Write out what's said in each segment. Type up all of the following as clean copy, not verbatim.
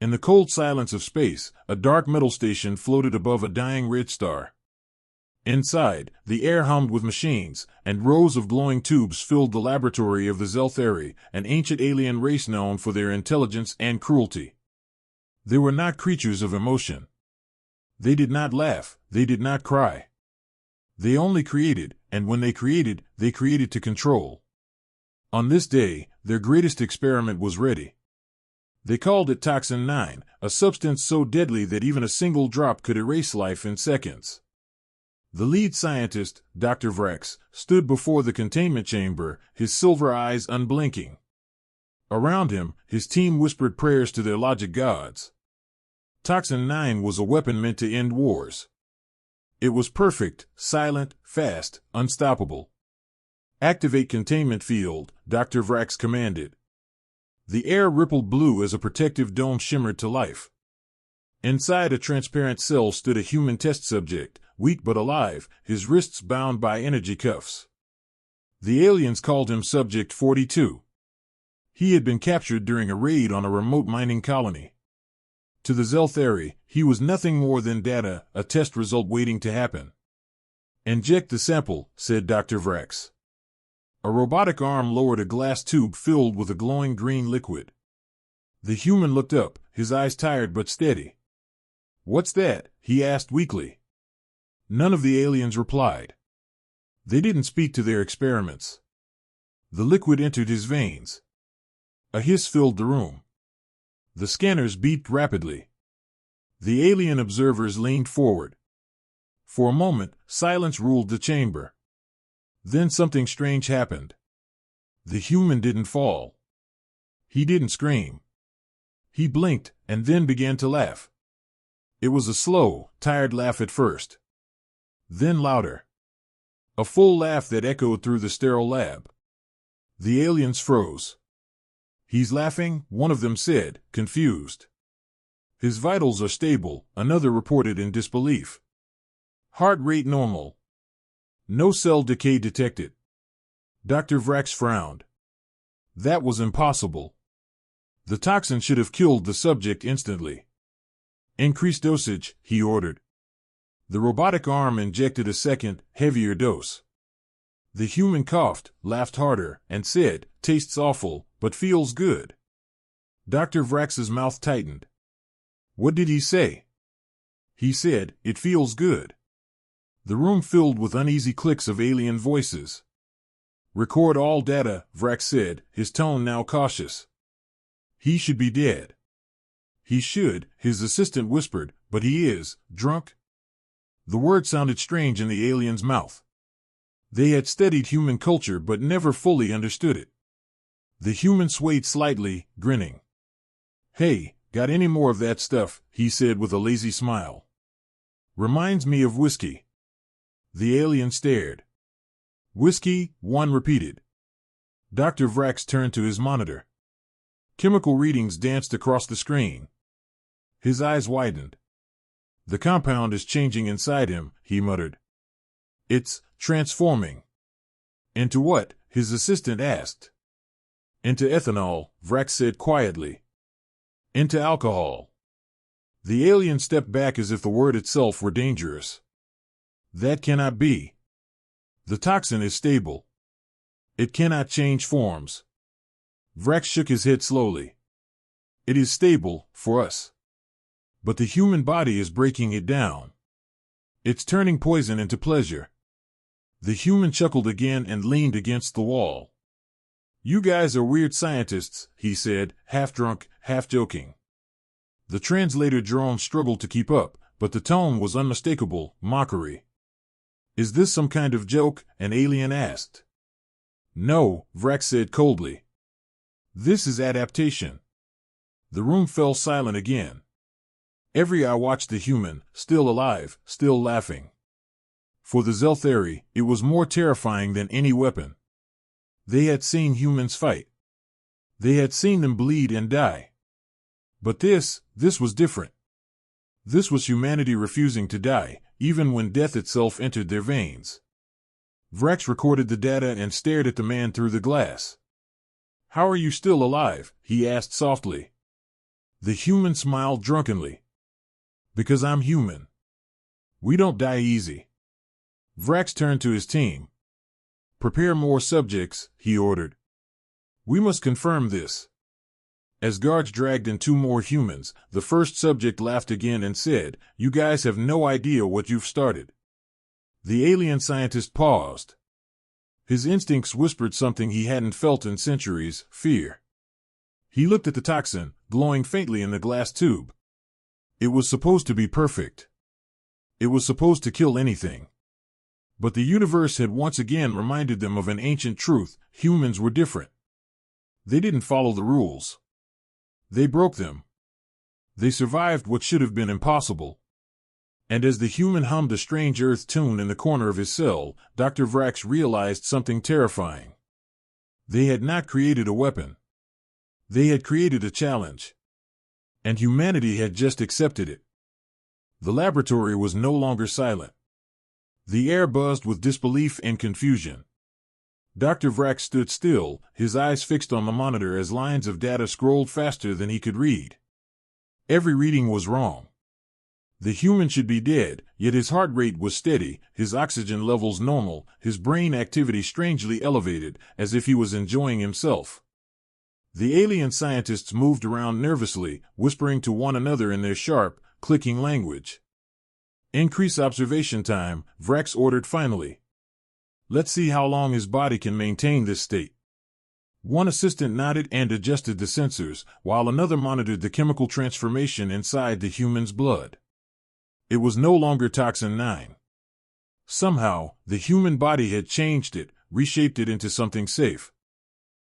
In the cold silence of space, a dark metal station floated above a dying red star. Inside, the air hummed with machines, and rows of glowing tubes filled the laboratory of the Zelthari, an ancient alien race known for their intelligence and cruelty. They were not creatures of emotion. They did not laugh, they did not cry. They only created, and when they created to control. On this day, their greatest experiment was ready. They called it Toxin 9, a substance so deadly that even a single drop could erase life in seconds. The lead scientist, Dr. Vrax, stood before the containment chamber, his silver eyes unblinking. Around him, his team whispered prayers to their logic gods. Toxin 9 was a weapon meant to end wars. It was perfect, silent, fast, unstoppable. Activate containment field, Dr. Vrax commanded. The air rippled blue as a protective dome shimmered to life. Inside a transparent cell stood a human test subject, weak but alive, his wrists bound by energy cuffs. The aliens called him Subject 42. He had been captured during a raid on a remote mining colony. To the Zelthari, he was nothing more than data, a test result waiting to happen. Inject the sample, said Dr. Vrax. A robotic arm lowered a glass tube filled with a glowing green liquid. The human looked up, his eyes tired but steady. "What's that?" he asked weakly. None of the aliens replied. They didn't speak to their experiments. The liquid entered his veins. A hiss filled the room. The scanners beeped rapidly. The alien observers leaned forward. For a moment, silence ruled the chamber. Then something strange happened. The human didn't fall. He didn't scream. He blinked, and then began to laugh. It was a slow, tired laugh at first. Then louder. A full laugh that echoed through the sterile lab. The aliens froze. "He's laughing," one of them said, confused. "His vitals are stable," another reported in disbelief. "Heart rate normal. No cell decay detected." Dr. Vrax frowned. That was impossible. The toxin should have killed the subject instantly. "Increase dosage," he ordered. The robotic arm injected a second, heavier dose. The human coughed, laughed harder, and said, "Tastes awful, but feels good." Dr. Vrax's mouth tightened. "What did he say?" "He said, it feels good." The room filled with uneasy clicks of alien voices. "Record all data," Vrax said, his tone now cautious. "He should be dead." "He should," his assistant whispered, "but he is, drunk." The word sounded strange in the alien's mouth. They had studied human culture but never fully understood it. The human swayed slightly, grinning. "Hey, got any more of that stuff?" he said with a lazy smile. "Reminds me of whiskey." The alien stared. "Whiskey," one repeated. Dr. Vrax turned to his monitor. Chemical readings danced across the screen. His eyes widened. "The compound is changing inside him," he muttered. "It's transforming." "Into what?" his assistant asked. "Into ethanol," Vrax said quietly. "Into alcohol." The alien stepped back as if the word itself were dangerous. "That cannot be. The toxin is stable. It cannot change forms." Vrax shook his head slowly. "It is stable, for us. But the human body is breaking it down. It's turning poison into pleasure." The human chuckled again and leaned against the wall. "You guys are weird scientists," he said, half drunk, half joking. The translator Jerome struggled to keep up, but the tone was unmistakable, mockery. "Is this some kind of joke?" an alien asked. "No," Vrax said coldly. "This is adaptation." The room fell silent again. Every eye watched the human, still alive, still laughing. For the Zelthari, it was more terrifying than any weapon. They had seen humans fight. They had seen them bleed and die. But this was different. This was humanity refusing to die, even when death itself entered their veins. Vrax recorded the data and stared at the man through the glass. "How are you still alive?" he asked softly. The human smiled drunkenly. Because I'm human. We don't die easy. Vrax turned to his team. Prepare more subjects, he ordered. We must confirm this. As guards dragged in 2 more humans, the first subject laughed again and said, "You guys have no idea what you've started." The alien scientist paused. His instincts whispered something he hadn't felt in centuries: fear. He looked at the toxin, glowing faintly in the glass tube. It was supposed to be perfect. It was supposed to kill anything. But the universe had once again reminded them of an ancient truth: humans were different. They didn't follow the rules. They broke them. They survived what should have been impossible. And as the human hummed a strange earth tune in the corner of his cell, Dr. Vrax realized something terrifying. They had not created a weapon. They had created a challenge. And humanity had just accepted it. The laboratory was no longer silent. The air buzzed with disbelief and confusion. Dr. Vrax stood still, his eyes fixed on the monitor as lines of data scrolled faster than he could read. Every reading was wrong. The human should be dead, yet his heart rate was steady, his oxygen levels normal, his brain activity strangely elevated, as if he was enjoying himself. The alien scientists moved around nervously, whispering to one another in their sharp, clicking language. Increase observation time, Vrax ordered finally. Let's see how long his body can maintain this state. One assistant nodded and adjusted the sensors, while another monitored the chemical transformation inside the human's blood. It was no longer Toxin 9. Somehow, the human body had changed it, reshaped it into something safe.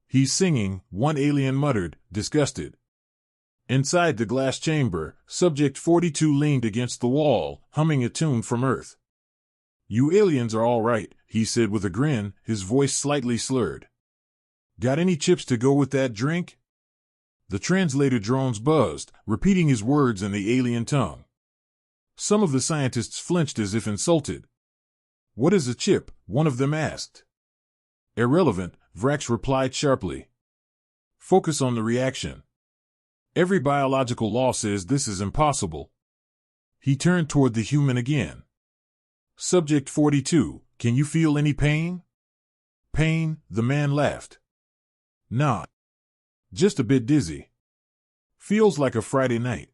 He's singing, one alien muttered, disgusted. Inside the glass chamber, Subject 42 leaned against the wall, humming a tune from Earth. You aliens are all right, he said with a grin, his voice slightly slurred. Got any chips to go with that drink? The translator drones buzzed, repeating his words in the alien tongue. Some of the scientists flinched as if insulted. What is a chip? One of them asked. Irrelevant, Vrax replied sharply. Focus on the reaction. Every biological law says this is impossible. He turned toward the human again. Subject 42, can you feel any pain? Pain, the man laughed. Nah. Just a bit dizzy. Feels like a Friday night.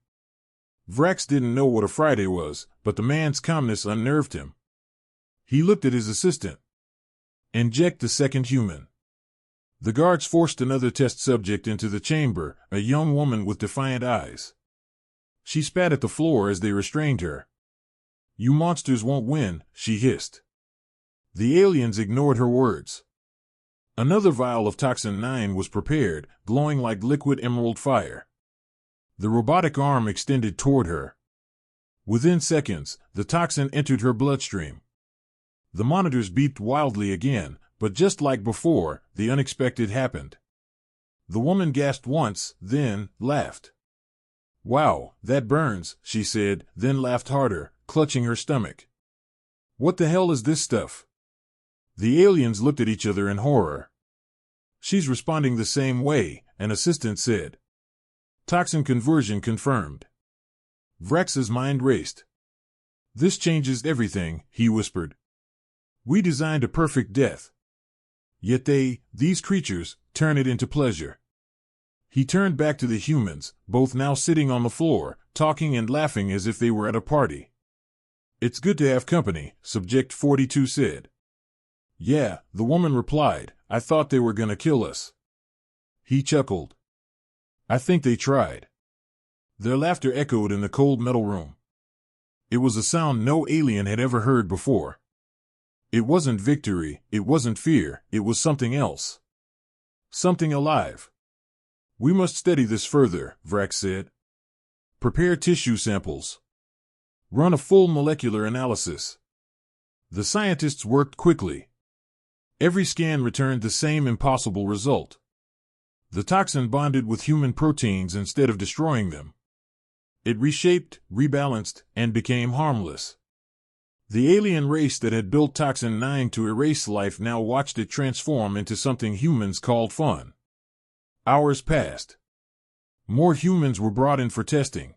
Vrax didn't know what a Friday was, but the man's calmness unnerved him. He looked at his assistant. Inject the second human. The guards forced another test subject into the chamber, a young woman with defiant eyes. She spat at the floor as they restrained her. You monsters won't win, she hissed. The aliens ignored her words. Another vial of Toxin 9 was prepared, glowing like liquid emerald fire. The robotic arm extended toward her. Within seconds, the toxin entered her bloodstream. The monitors beeped wildly again, but just like before, the unexpected happened. The woman gasped once, then laughed. Wow, that burns, she said, then laughed harder, clutching her stomach. What the hell is this stuff? The aliens looked at each other in horror. She's responding the same way, an assistant said. Toxin conversion confirmed. Vrax's mind raced. This changes everything, he whispered. We designed a perfect death. Yet these creatures, turn it into pleasure. He turned back to the humans, both now sitting on the floor, talking and laughing as if they were at a party. It's good to have company, Subject 42 said. Yeah, the woman replied, I thought they were gonna kill us. He chuckled. I think they tried. Their laughter echoed in the cold metal room. It was a sound no alien had ever heard before. It wasn't victory, it wasn't fear, it was something else. Something alive. We must study this further, Vrax said. Prepare tissue samples. Run a full molecular analysis. The scientists worked quickly. Every scan returned the same impossible result. The toxin bonded with human proteins instead of destroying them. It reshaped, rebalanced, and became harmless. The alien race that had built Toxin 9 to erase life now watched it transform into something humans called fun. Hours passed. More humans were brought in for testing.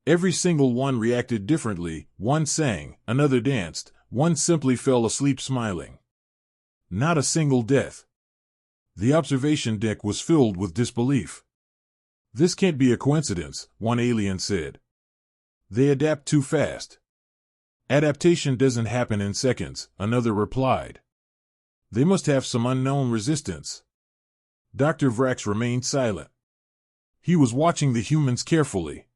Every single one reacted differently. One sang, another danced, one simply fell asleep smiling. Not a single death. The observation deck was filled with disbelief. "This can't be a coincidence," one alien said. "They adapt too fast." "Adaptation doesn't happen in seconds," another replied. "They must have some unknown resistance." Dr. Vrax remained silent. He was watching the humans carefully.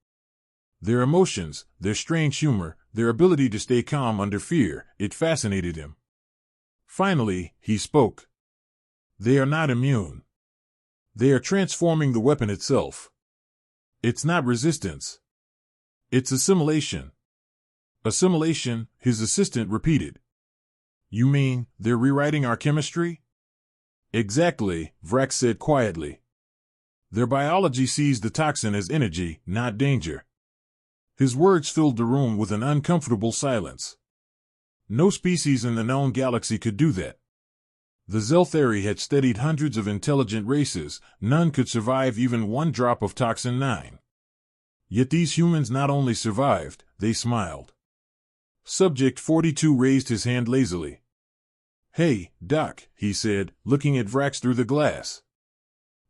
Their emotions, their strange humor, their ability to stay calm under fear, it fascinated him. Finally, he spoke. "They are not immune. They are transforming the weapon itself. It's not resistance. It's assimilation." "Assimilation," his assistant repeated. "You mean, they're rewriting our chemistry?" "Exactly," Vrax said quietly. "Their biology sees the toxin as energy, not danger." His words filled the room with an uncomfortable silence. No species in the known galaxy could do that. The Zelthari had studied hundreds of intelligent races, none could survive even one drop of Toxin 9. Yet these humans not only survived, they smiled. Subject 42 raised his hand lazily. "Hey, Doc," he said, looking at Vrax through the glass.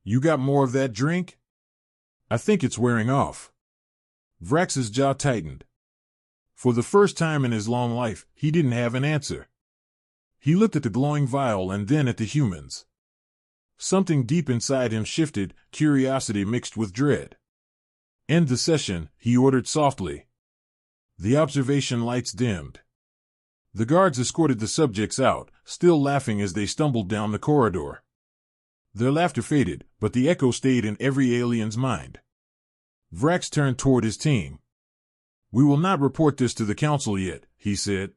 "You got more of that drink? I think it's wearing off." Vrax's jaw tightened. For the first time in his long life, he didn't have an answer. He looked at the glowing vial and then at the humans. Something deep inside him shifted, curiosity mixed with dread. "End the session," he ordered softly. The observation lights dimmed. The guards escorted the subjects out, still laughing as they stumbled down the corridor. Their laughter faded, but the echo stayed in every alien's mind. Vrax turned toward his team. "We will not report this to the council yet," he said.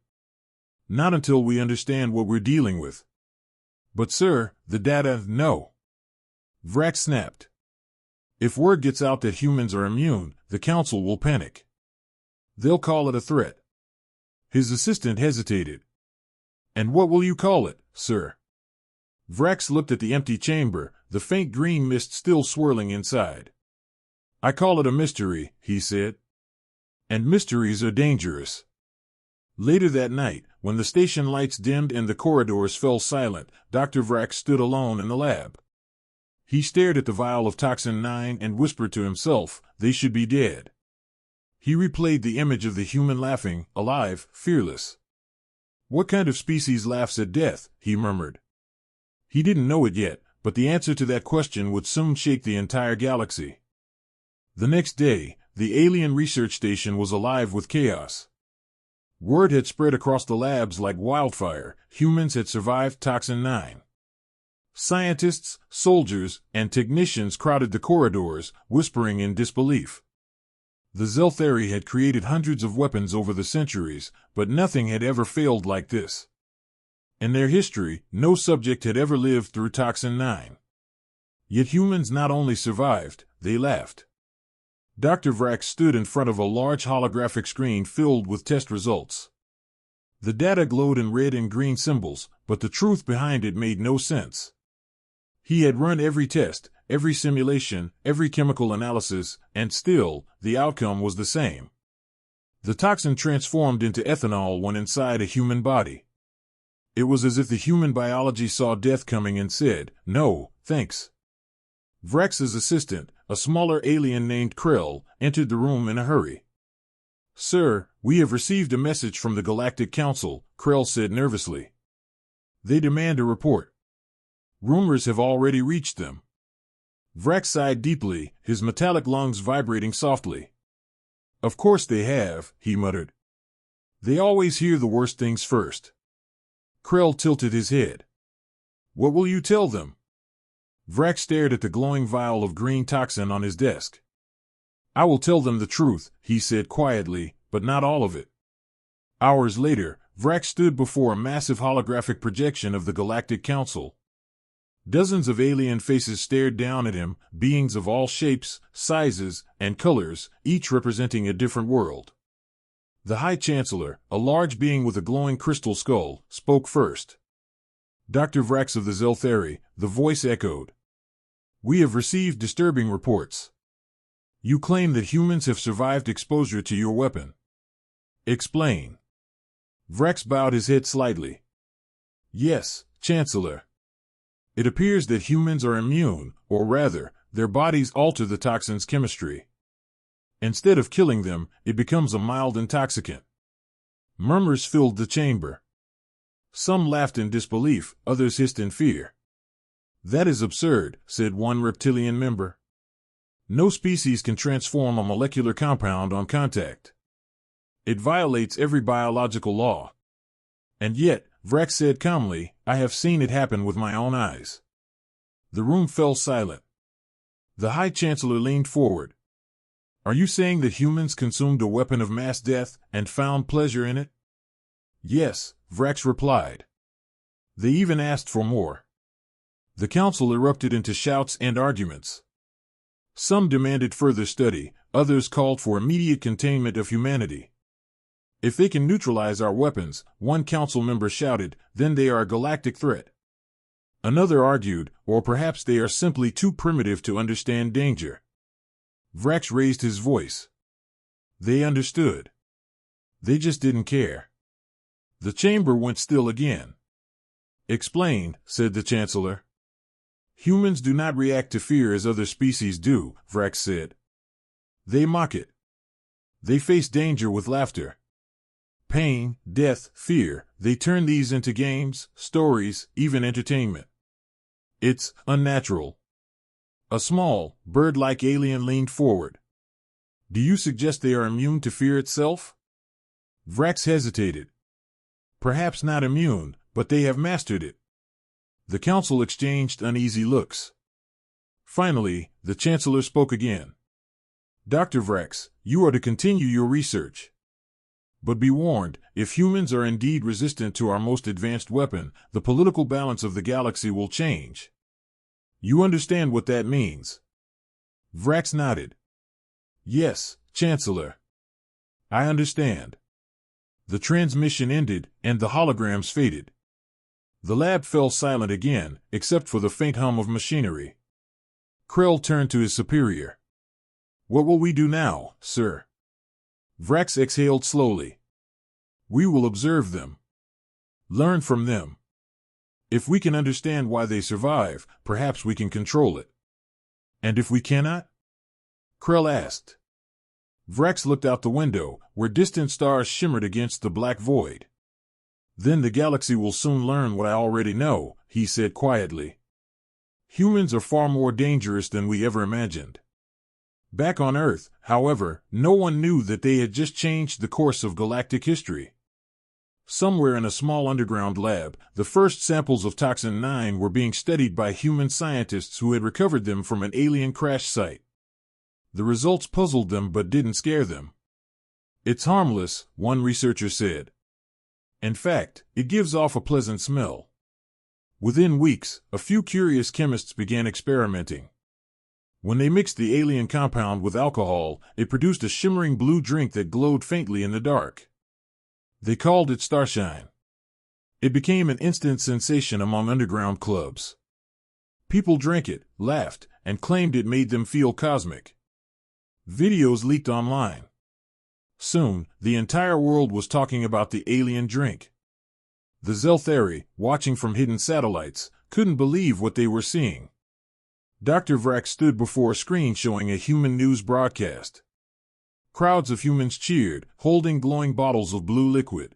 "Not until we understand what we're dealing with." "But sir, the data, no." Vrax snapped. "If word gets out that humans are immune, the council will panic. They'll call it a threat." His assistant hesitated. "And what will you call it, sir?" Vrax looked at the empty chamber, the faint green mist still swirling inside. "I call it a mystery," he said. "And mysteries are dangerous." Later that night, when the station lights dimmed and the corridors fell silent, Dr. Vrax stood alone in the lab. He stared at the vial of Toxin 9 and whispered to himself, "They should be dead." He replayed the image of the human laughing, alive, fearless. "What kind of species laughs at death?" he murmured. He didn't know it yet, but the answer to that question would soon shake the entire galaxy. The next day, the alien research station was alive with chaos. Word had spread across the labs like wildfire. Humans had survived Toxin 9. Scientists, soldiers, and technicians crowded the corridors, whispering in disbelief. The Zelthari had created hundreds of weapons over the centuries, but nothing had ever failed like this. In their history, no subject had ever lived through Toxin 9. Yet humans not only survived, they laughed. Dr. Vrax stood in front of a large holographic screen filled with test results. The data glowed in red and green symbols, but the truth behind it made no sense. He had run every test, every simulation, every chemical analysis, and still, the outcome was the same. The toxin transformed into ethanol when inside a human body. It was as if the human biology saw death coming and said, "No, thanks." Vrax's assistant, a smaller alien named Krell, entered the room in a hurry. "Sir, we have received a message from the Galactic Council," Krell said nervously. "They demand a report. Rumors have already reached them." Vrax sighed deeply, his metallic lungs vibrating softly. "Of course they have," he muttered. "They always hear the worst things first." Krell tilted his head. "What will you tell them?" Vrax stared at the glowing vial of green toxin on his desk. "I will tell them the truth," he said quietly, "but not all of it." Hours later, Vrax stood before a massive holographic projection of the Galactic Council. Dozens of alien faces stared down at him, beings of all shapes, sizes, and colors, each representing a different world. The High Chancellor, a large being with a glowing crystal skull, spoke first. "Dr. Vrax of the Zelthari," the voice echoed. "We have received disturbing reports. You claim that humans have survived exposure to your weapon. Explain. Vrax bowed his head slightly. Yes, Chancellor. It appears that humans are immune, or rather, their bodies alter the toxin's chemistry. Instead of killing them, it becomes a mild intoxicant. Murmurs filled the chamber. Some laughed in disbelief, others hissed in fear. That is absurd, said one reptilian member. No species can transform a molecular compound on contact. It violates every biological law. And yet, Vrax said calmly, I have seen it happen with my own eyes. The room fell silent. The High Chancellor leaned forward. Are you saying that humans consumed a weapon of mass death and found pleasure in it? Yes, Vrax replied. They even asked for more. The council erupted into shouts and arguments. Some demanded further study, others called for immediate containment of humanity. If they can neutralize our weapons, one council member shouted, then they are a galactic threat. Another argued, or perhaps they are simply too primitive to understand danger. Vrax raised his voice. They understood. They just didn't care. The chamber went still again. Explain, said the Chancellor. Humans do not react to fear as other species do, Vrax said. They mock it. They face danger with laughter. Pain, death, fear, they turn these into games, stories, even entertainment. It's unnatural. A small, bird-like alien leaned forward. Do you suggest they are immune to fear itself? Vrax hesitated. Perhaps not immune, but they have mastered it. The council exchanged uneasy looks. Finally, the Chancellor spoke again. Dr. Vrax, you are to continue your research. But be warned, if humans are indeed resistant to our most advanced weapon, the political balance of the galaxy will change. You understand what that means? Vrax nodded. Yes, Chancellor. I understand. The transmission ended, and the holograms faded. The lab fell silent again, except for the faint hum of machinery. Krell turned to his superior. What will we do now, sir? Vrax exhaled slowly. We will observe them. Learn from them. If we can understand why they survive, perhaps we can control it. And if we cannot? Krell asked. Vrax looked out the window, where distant stars shimmered against the black void. Then the galaxy will soon learn what I already know, he said quietly. Humans are far more dangerous than we ever imagined. Back on Earth, however, no one knew that they had just changed the course of galactic history. Somewhere in a small underground lab, the first samples of Toxin 9 were being studied by human scientists who had recovered them from an alien crash site. The results puzzled them but didn't scare them. It's harmless, one researcher said. In fact, it gives off a pleasant smell. Within weeks, a few curious chemists began experimenting. When they mixed the alien compound with alcohol, it produced a shimmering blue drink that glowed faintly in the dark. They called it Starshine. It became an instant sensation among underground clubs. People drank it, laughed, and claimed it made them feel cosmic. Videos leaked online. Soon, the entire world was talking about the alien drink. The Zelthari, watching from hidden satellites, couldn't believe what they were seeing. Dr. Vrax stood before a screen showing a human news broadcast. Crowds of humans cheered, holding glowing bottles of blue liquid.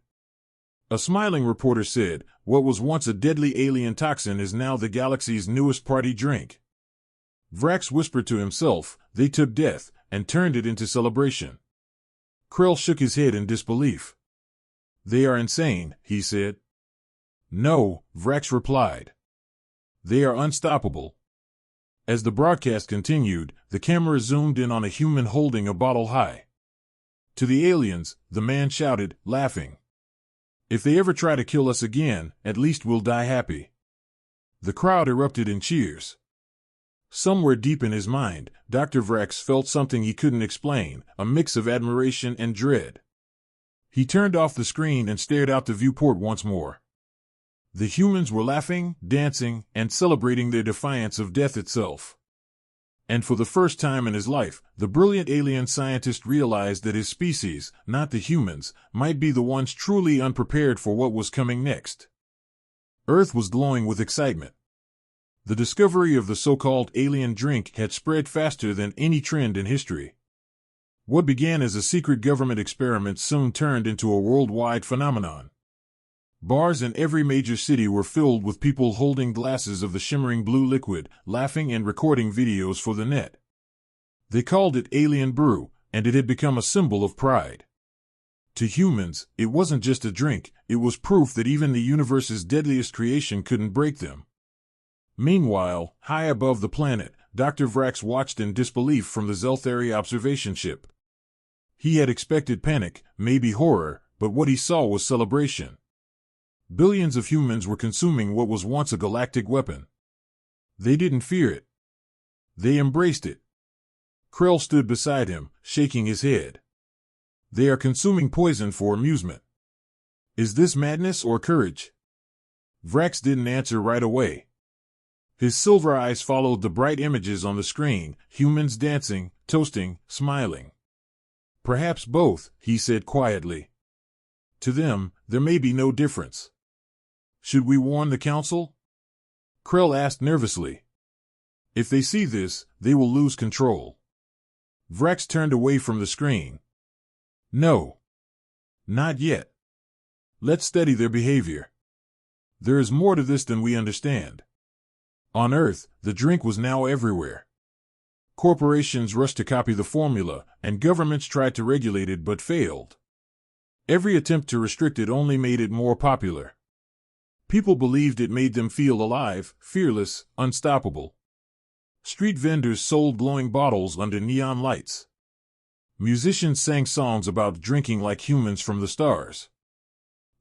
A smiling reporter said, what was once a deadly alien toxin is now the galaxy's newest party drink. Vrax whispered to himself, they took death, and turned it into celebration. Krell shook his head in disbelief. They are insane, he said. No, Vrax replied. They are unstoppable. As the broadcast continued, the camera zoomed in on a human holding a bottle high. To the aliens, the man shouted, laughing. If they ever try to kill us again, at least we'll die happy. The crowd erupted in cheers. Somewhere deep in his mind, Dr. Vrax felt something he couldn't explain, a mix of admiration and dread. He turned off the screen and stared out the viewport once more. The humans were laughing, dancing, and celebrating their defiance of death itself. And for the first time in his life, the brilliant alien scientist realized that his species, not the humans, might be the ones truly unprepared for what was coming next. Earth was glowing with excitement. The discovery of the so-called alien drink had spread faster than any trend in history. What began as a secret government experiment soon turned into a worldwide phenomenon. Bars in every major city were filled with people holding glasses of the shimmering blue liquid, laughing and recording videos for the net. They called it alien brew, and it had become a symbol of pride. To humans, it wasn't just a drink, it was proof that even the universe's deadliest creation couldn't break them. Meanwhile, high above the planet, Dr. Vrax watched in disbelief from the Zelthari observation ship. He had expected panic, maybe horror, but what he saw was celebration. Billions of humans were consuming what was once a galactic weapon. They didn't fear it. They embraced it. Krell stood beside him, shaking his head. They are consuming poison for amusement. Is this madness or courage? Vrax didn't answer right away. His silver eyes followed the bright images on the screen, humans dancing, toasting, smiling. Perhaps both, he said quietly. To them, there may be no difference. Should we warn the council? Krell asked nervously. If they see this, they will lose control. Vrax turned away from the screen. No. Not yet. Let's study their behavior. There is more to this than we understand. On Earth, the drink was now everywhere. Corporations rushed to copy the formula, and governments tried to regulate it but failed. Every attempt to restrict it only made it more popular. People believed it made them feel alive, fearless, unstoppable. Street vendors sold glowing bottles under neon lights. Musicians sang songs about drinking like humans from the stars.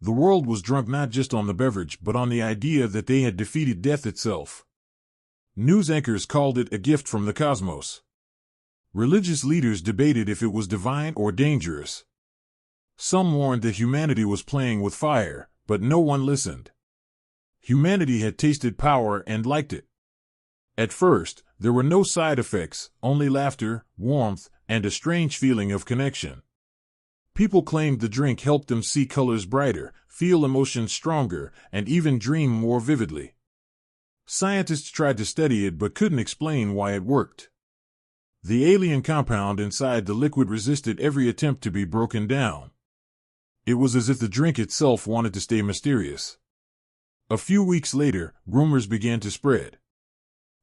The world was drunk not just on the beverage but on the idea that they had defeated death itself. News anchors called it a gift from the cosmos. Religious leaders debated if it was divine or dangerous. Some warned that humanity was playing with fire, but no one listened. Humanity had tasted power and liked it. At first, there were no side effects, only laughter, warmth, and a strange feeling of connection. People claimed the drink helped them see colors brighter, feel emotions stronger, and even dream more vividly. Scientists tried to study it but couldn't explain why it worked. The alien compound inside the liquid resisted every attempt to be broken down. It was as if the drink itself wanted to stay mysterious. A few weeks later, rumors began to spread.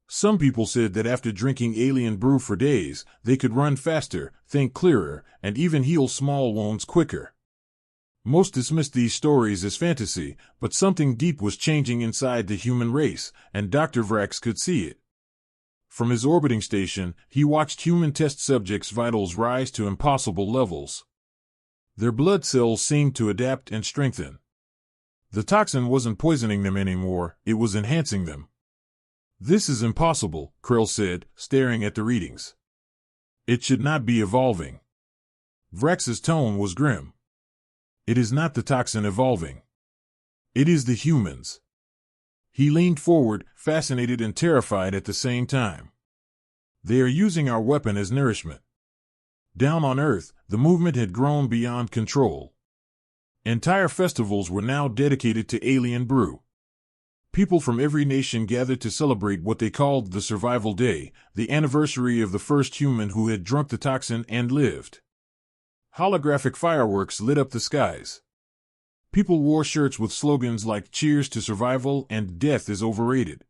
Some people said that after drinking alien brew for days, they could run faster, think clearer, and even heal small wounds quicker. Most dismissed these stories as fantasy, but something deep was changing inside the human race, and Dr. Vrax could see it. From his orbiting station, he watched human test subjects' vitals rise to impossible levels. Their blood cells seemed to adapt and strengthen. The toxin wasn't poisoning them anymore, it was enhancing them. This is impossible, Krell said, staring at the readings. It should not be evolving. Vrax's tone was grim. It is not the toxin evolving. It is the humans. He leaned forward, fascinated and terrified at the same time. They are using our weapon as nourishment. Down on Earth, the movement had grown beyond control. Entire festivals were now dedicated to alien brew. People from every nation gathered to celebrate what they called the Survival Day, the anniversary of the first human who had drunk the toxin and lived. Holographic fireworks lit up the skies. People wore shirts with slogans like "Cheers to Survival" and "Death is Overrated."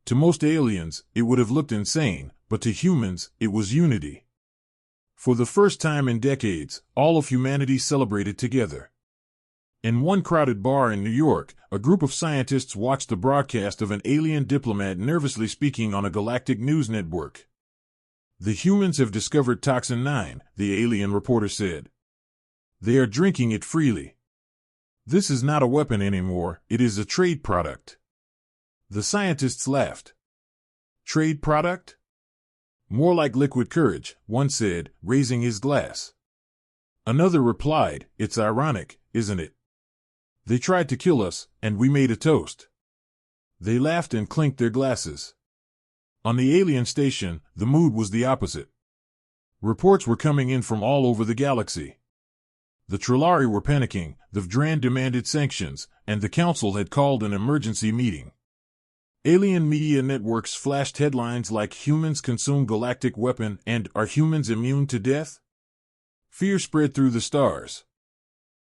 To most aliens, it would have looked insane, but to humans, it was unity. For the first time in decades, all of humanity celebrated together. In one crowded bar in New York, a group of scientists watched the broadcast of an alien diplomat nervously speaking on a galactic news network. The humans have discovered Toxin 9, the alien reporter said. They are drinking it freely. This is not a weapon anymore, it is a trade product. The scientists laughed. Trade product? More like liquid courage, one said, raising his glass. Another replied, it's ironic, isn't it? They tried to kill us, and we made a toast. They laughed and clinked their glasses. On the alien station, the mood was the opposite. Reports were coming in from all over the galaxy. The Trillari were panicking, the Vdran demanded sanctions, and the Council had called an emergency meeting. Alien media networks flashed headlines like "Humans consume galactic weapon" and "Are humans immune to death?" Fear spread through the stars.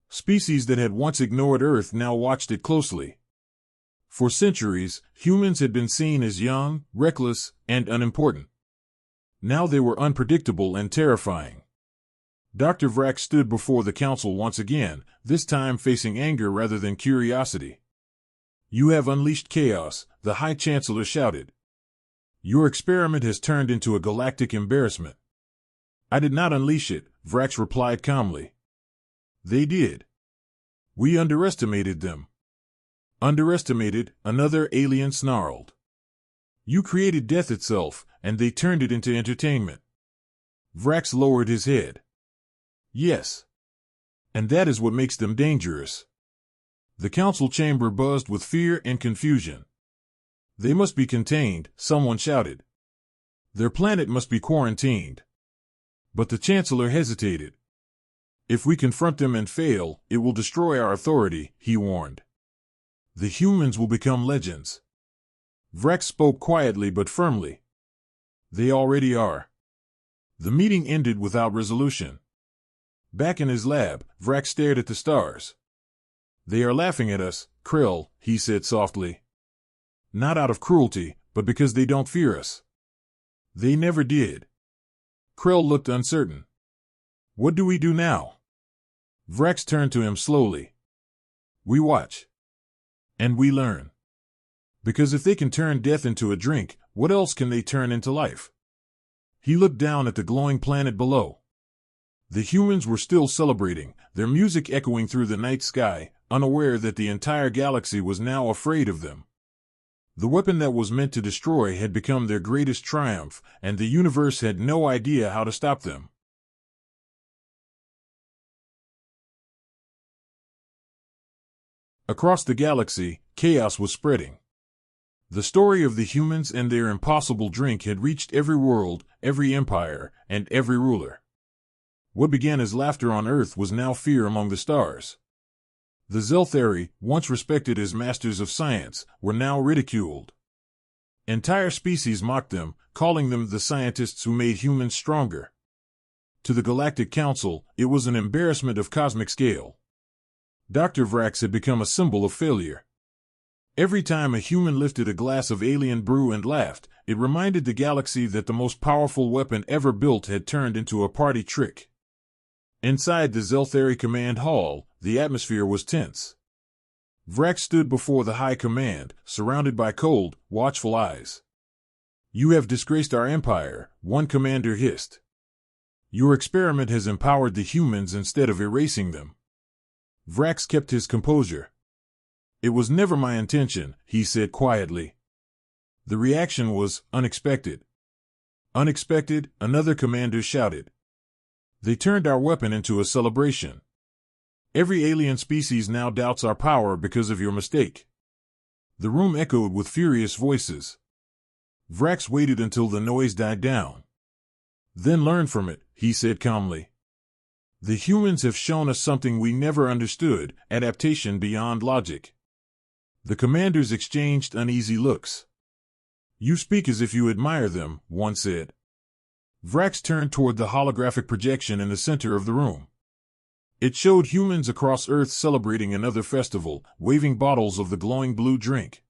Species that had once ignored Earth now watched it closely. For centuries, humans had been seen as young, reckless, and unimportant. Now they were unpredictable and terrifying. Dr. Vrax stood before the Council once again, this time facing anger rather than curiosity. "You have unleashed chaos," the High Chancellor shouted. "Your experiment has turned into a galactic embarrassment." "I did not unleash it," Vrax replied calmly. "They did. We underestimated them." "Underestimated," another alien snarled. "You created death itself, and they turned it into entertainment." Vrax lowered his head. "Yes. And that is what makes them dangerous." The council chamber buzzed with fear and confusion. "They must be contained," someone shouted. "Their planet must be quarantined." But the Chancellor hesitated. "If we confront them and fail, it will destroy our authority," he warned. "The humans will become legends." Vrax spoke quietly but firmly. "They already are." The meeting ended without resolution. Back in his lab, Vrax stared at the stars. "They are laughing at us, Krill," he said softly. "Not out of cruelty, but because they don't fear us. They never did." Krill looked uncertain. "What do we do now?" Vrax turned to him slowly. "We watch. And we learn. Because if they can turn death into a drink, what else can they turn into life?" He looked down at the glowing planet below. The humans were still celebrating, their music echoing through the night sky, unaware that the entire galaxy was now afraid of them. The weapon that was meant to destroy had become their greatest triumph, and the universe had no idea how to stop them. Across the galaxy, chaos was spreading. The story of the humans and their impossible drink had reached every world, every empire, and every ruler. What began as laughter on Earth was now fear among the stars. The Zelthari, once respected as masters of science, were now ridiculed. Entire species mocked them, calling them the scientists who made humans stronger. To the Galactic Council, it was an embarrassment of cosmic scale. Dr. Vrax had become a symbol of failure. Every time a human lifted a glass of alien brew and laughed, it reminded the galaxy that the most powerful weapon ever built had turned into a party trick. Inside the Zelthari command hall, the atmosphere was tense. Vrax stood before the High Command, surrounded by cold, watchful eyes. "You have disgraced our empire," one commander hissed. "Your experiment has empowered the humans instead of erasing them." Vrax kept his composure. "It was never my intention," he said quietly. The reaction was unexpected. "Unexpected," another commander shouted. "They turned our weapon into a celebration. Every alien species now doubts our power because of your mistake." The room echoed with furious voices. Vrax waited until the noise died down. "Then learn from it," he said calmly. "The humans have shown us something we never understood, adaptation beyond logic." The commanders exchanged uneasy looks. "You speak as if you admire them," one said. Vrax turned toward the holographic projection in the center of the room. It showed humans across Earth celebrating another festival, waving bottles of the glowing blue drink.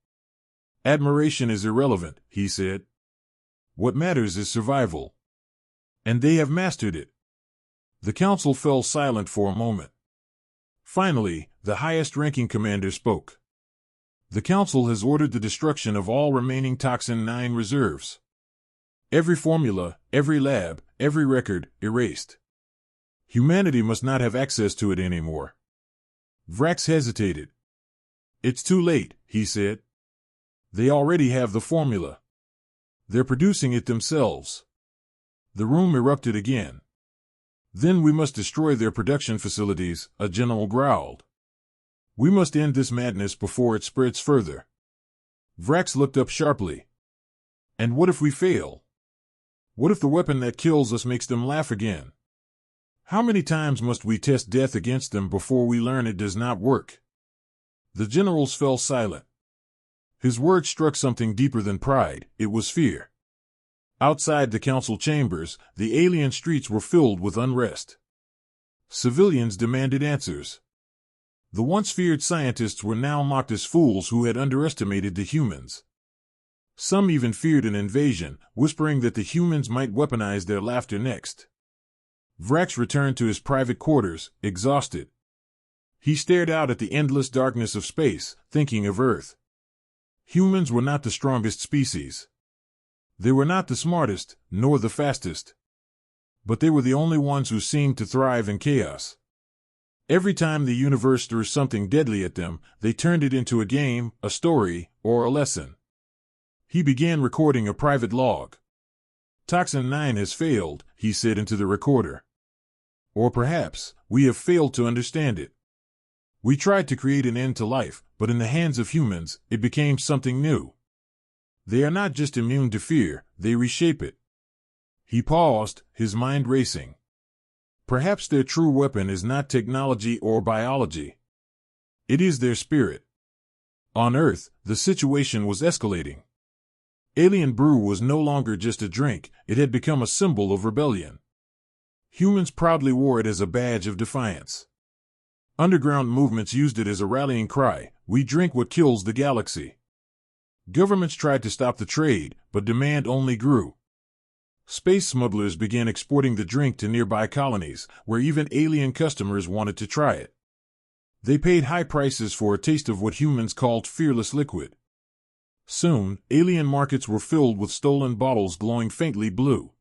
"Admiration is irrelevant," he said. "What matters is survival. And they have mastered it." The council fell silent for a moment. Finally, the highest-ranking commander spoke. "The council has ordered the destruction of all remaining Toxin 9 reserves. Every formula, every lab, every record, erased. Humanity must not have access to it anymore." Vrax hesitated. "It's too late," he said. "They already have the formula. They're producing it themselves." The room erupted again. "Then we must destroy their production facilities," a general growled. "We must end this madness before it spreads further." Vrax looked up sharply. And what if we fail? What if the weapon that kills us makes them laugh again? How many times must we test death against them before we learn it does not work? The generals fell silent. His words struck something deeper than pride. It was fear. Outside the council chambers, the alien streets were filled with unrest. Civilians demanded answers. The once feared scientists were now mocked as fools who had underestimated the humans. Some even feared an invasion, whispering that the humans might weaponize their laughter next. Vrax returned to his private quarters, exhausted. He stared out at the endless darkness of space, thinking of Earth. Humans were not the strongest species. They were not the smartest, nor the fastest. But they were the only ones who seemed to thrive in chaos. Every time the universe threw something deadly at them, they turned it into a game, a story, or a lesson. He began recording a private log. Toxin 9 has failed, he said into the recorder. Or perhaps, we have failed to understand it. We tried to create an end to life, but in the hands of humans, it became something new. They are not just immune to fear, they reshape it. He paused, his mind racing. Perhaps their true weapon is not technology or biology. It is their spirit. On Earth, the situation was escalating. Alien brew was no longer just a drink, it had become a symbol of rebellion. Humans proudly wore it as a badge of defiance. Underground movements used it as a rallying cry, "We drink what kills the galaxy." Governments tried to stop the trade, but demand only grew. Space smugglers began exporting the drink to nearby colonies, where even alien customers wanted to try it. They paid high prices for a taste of what humans called fearless liquid. Soon, alien markets were filled with stolen bottles glowing faintly blue.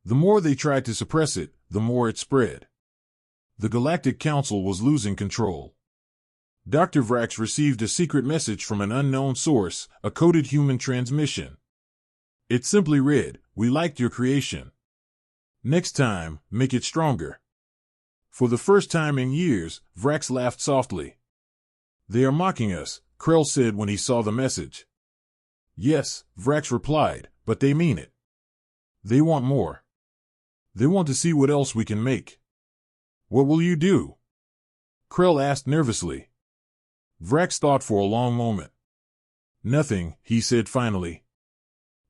The more they tried to suppress it, the more it spread. The Galactic Council was losing control. Dr. Vrax received a secret message from an unknown source, a coded human transmission. It simply read, "We liked your creation. Next time, make it stronger." For the first time in years, Vrax laughed softly. "They are mocking us," Krell said when he saw the message. "Yes," Vrax replied, "but they mean it. They want more. They want to see what else we can make." "What will you do?" Krell asked nervously. Vrax thought for a long moment. "Nothing," he said finally.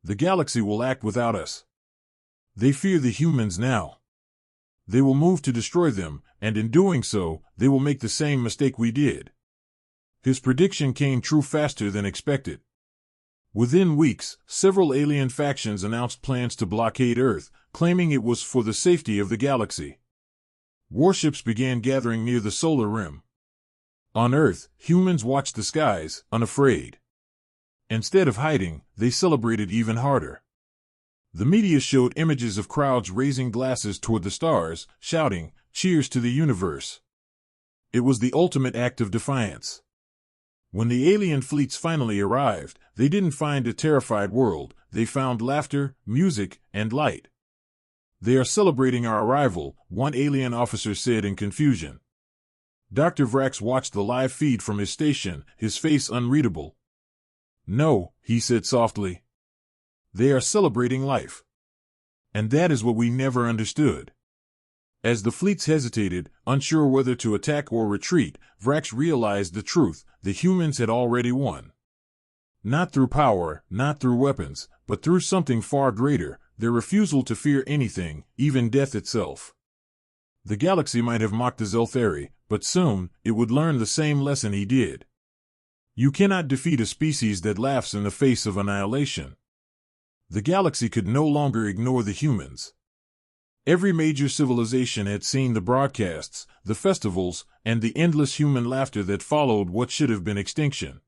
"The galaxy will act without us. They fear the humans now. They will move to destroy them, and in doing so, they will make the same mistake we did." His prediction came true faster than expected. Within weeks, several alien factions announced plans to blockade Earth, claiming it was for the safety of the galaxy. Warships began gathering near the solar rim. On Earth, humans watched the skies, unafraid. Instead of hiding, they celebrated even harder. The media showed images of crowds raising glasses toward the stars, shouting, "Cheers to the universe." It was the ultimate act of defiance. When the alien fleets finally arrived, they didn't find a terrified world, they found laughter, music, and light. "They are celebrating our arrival," one alien officer said in confusion. Dr. Vrax watched the live feed from his station, his face unreadable. "No," he said softly. "They are celebrating life. And that is what we never understood." As the fleets hesitated, unsure whether to attack or retreat, Vrax realized the truth: the humans had already won. Not through power, not through weapons, but through something far greater, their refusal to fear anything, even death itself. The galaxy might have mocked the Zeltheri, but soon, it would learn the same lesson he did. You cannot defeat a species that laughs in the face of annihilation. The galaxy could no longer ignore the humans. Every major civilization had seen the broadcasts, the festivals, and the endless human laughter that followed what should have been extinction.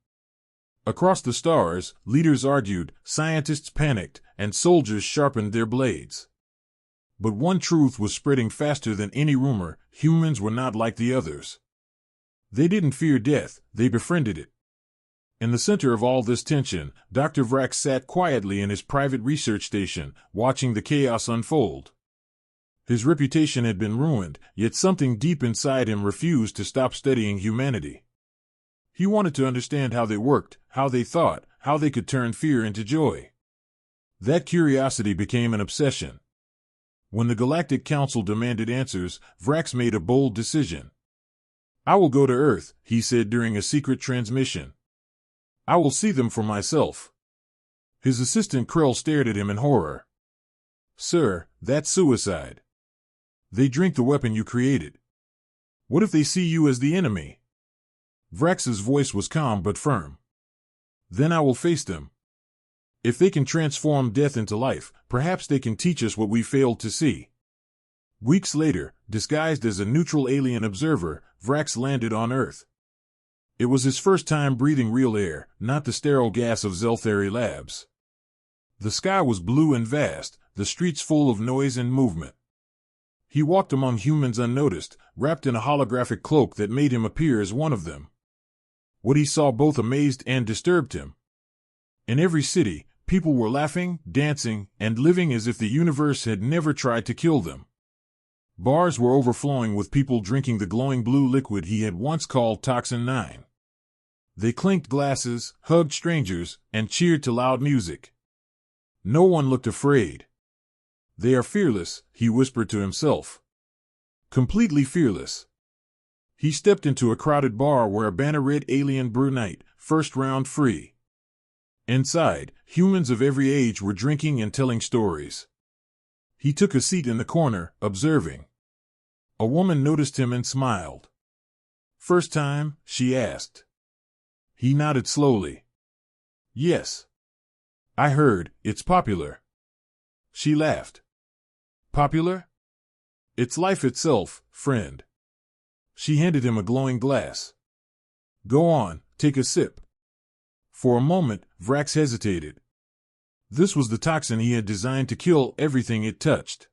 Across the stars, leaders argued, scientists panicked, and soldiers sharpened their blades. But one truth was spreading faster than any rumor: humans were not like the others. They didn't fear death, they befriended it. In the center of all this tension, Dr. Vrax sat quietly in his private research station, watching the chaos unfold. His reputation had been ruined, yet something deep inside him refused to stop studying humanity. He wanted to understand how they worked, how they thought, how they could turn fear into joy. That curiosity became an obsession. When the Galactic Council demanded answers, Vrax made a bold decision. "I will go to Earth," he said during a secret transmission. "I will see them for myself." His assistant Krell stared at him in horror. "Sir, that's suicide. They drink the weapon you created. What if they see you as the enemy?" Vrax's voice was calm but firm. "Then I will face them. If they can transform death into life, perhaps they can teach us what we failed to see." Weeks later, disguised as a neutral alien observer, Vrax landed on Earth. It was his first time breathing real air, not the sterile gas of Zelthari labs. The sky was blue and vast, the streets full of noise and movement. He walked among humans unnoticed, wrapped in a holographic cloak that made him appear as one of them. What he saw both amazed and disturbed him. In every city, people were laughing, dancing, and living as if the universe had never tried to kill them. Bars were overflowing with people drinking the glowing blue liquid he had once called Toxin 9. They clinked glasses, hugged strangers, and cheered to loud music. No one looked afraid. "They are fearless," he whispered to himself. Completely fearless. He stepped into a crowded bar where a banner read "Alien Brew Night, first round free." Inside, humans of every age were drinking and telling stories. He took a seat in the corner, observing. A woman noticed him and smiled. "First time?" she asked. He nodded slowly. "Yes. I heard, it's popular." She laughed. "Popular? It's life itself, friend." She handed him a glowing glass. "Go on, take a sip." For a moment, Vrax hesitated. This was the toxin he had designed to kill everything it touched.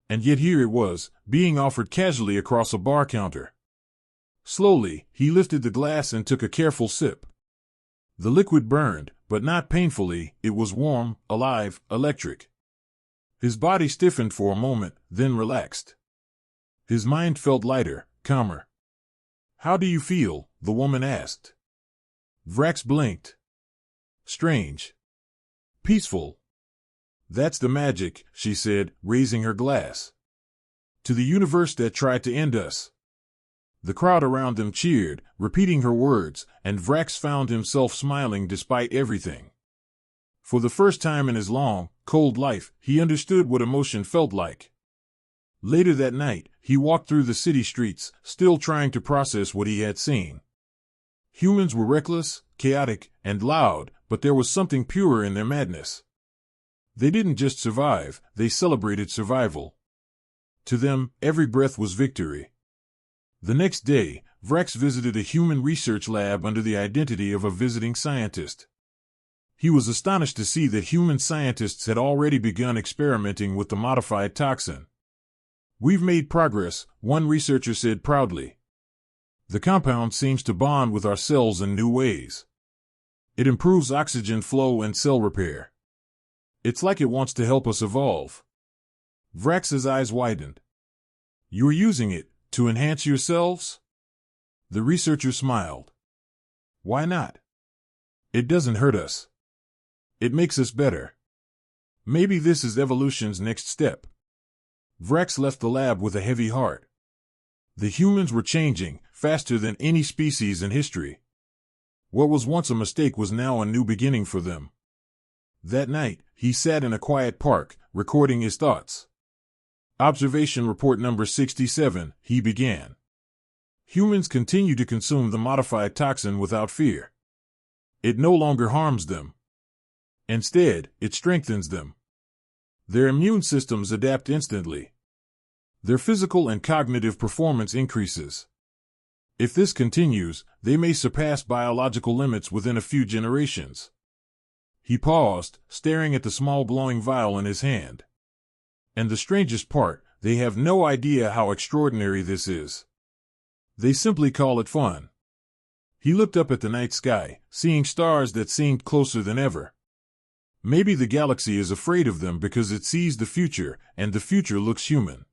And yet here it was, being offered casually across a bar counter. Slowly, he lifted the glass and took a careful sip. The liquid burned, but not painfully. It was warm, alive, electric. His body stiffened for a moment, then relaxed. His mind felt lighter, calmer. "How do you feel?" the woman asked. Vrax blinked. "Strange. Peaceful." "That's the magic," she said, raising her glass. "To the universe that tried to end us." The crowd around them cheered, repeating her words, and Vrax found himself smiling despite everything. For the first time in his long, cold life, he understood what emotion felt like. Later that night, he walked through the city streets, still trying to process what he had seen. Humans were reckless, chaotic, and loud, but there was something pure in their madness. They didn't just survive, they celebrated survival. To them, every breath was victory. The next day, Vrax visited a human research lab under the identity of a visiting scientist. He was astonished to see that human scientists had already begun experimenting with the modified toxin. "We've made progress," one researcher said proudly. "The compound seems to bond with our cells in new ways. It improves oxygen flow and cell repair. It's like it wants to help us evolve." Vrax's eyes widened. "You're using it to enhance yourselves?" The researcher smiled. "Why not? It doesn't hurt us. It makes us better. Maybe this is evolution's next step." Vrax left the lab with a heavy heart. The humans were changing, faster than any species in history. What was once a mistake was now a new beginning for them. That night, he sat in a quiet park, recording his thoughts. "Observation report number 67, he began. Humans continue to consume the modified toxin without fear. It no longer harms them. Instead, it strengthens them. Their immune systems adapt instantly. Their physical and cognitive performance increases. If this continues, they may surpass biological limits within a few generations." He paused, staring at the small glowing vial in his hand. "And the strangest part, they have no idea how extraordinary this is. They simply call it fun." He looked up at the night sky, seeing stars that seemed closer than ever. Maybe the galaxy is afraid of them because it sees the future, and the future looks human.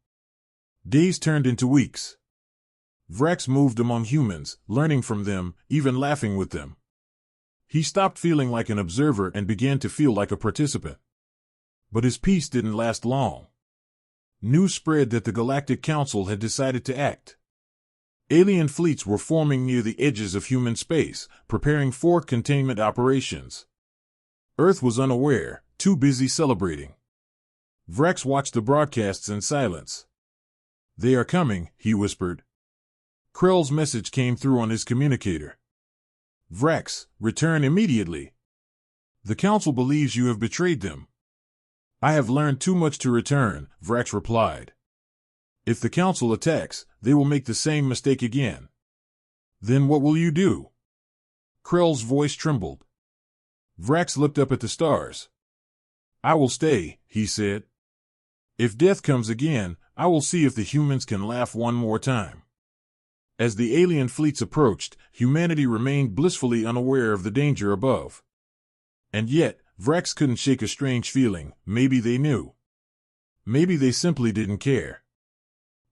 Days turned into weeks. Vrax moved among humans, learning from them, even laughing with them. He stopped feeling like an observer and began to feel like a participant. But his peace didn't last long. News spread that the Galactic Council had decided to act. Alien fleets were forming near the edges of human space, preparing for containment operations. Earth was unaware, too busy celebrating. Vrax watched the broadcasts in silence. "They are coming," he whispered. Krell's message came through on his communicator. "Vrax, return immediately. The Council believes you have betrayed them." "I have learned too much to return," Vrax replied. "If the Council attacks, they will make the same mistake again." "Then what will you do?" Krell's voice trembled. Vrax looked up at the stars. "I will stay," he said. "If death comes again, I will see if the humans can laugh one more time." As the alien fleets approached, humanity remained blissfully unaware of the danger above. And yet, Vrax couldn't shake a strange feeling. Maybe they knew. Maybe they simply didn't care.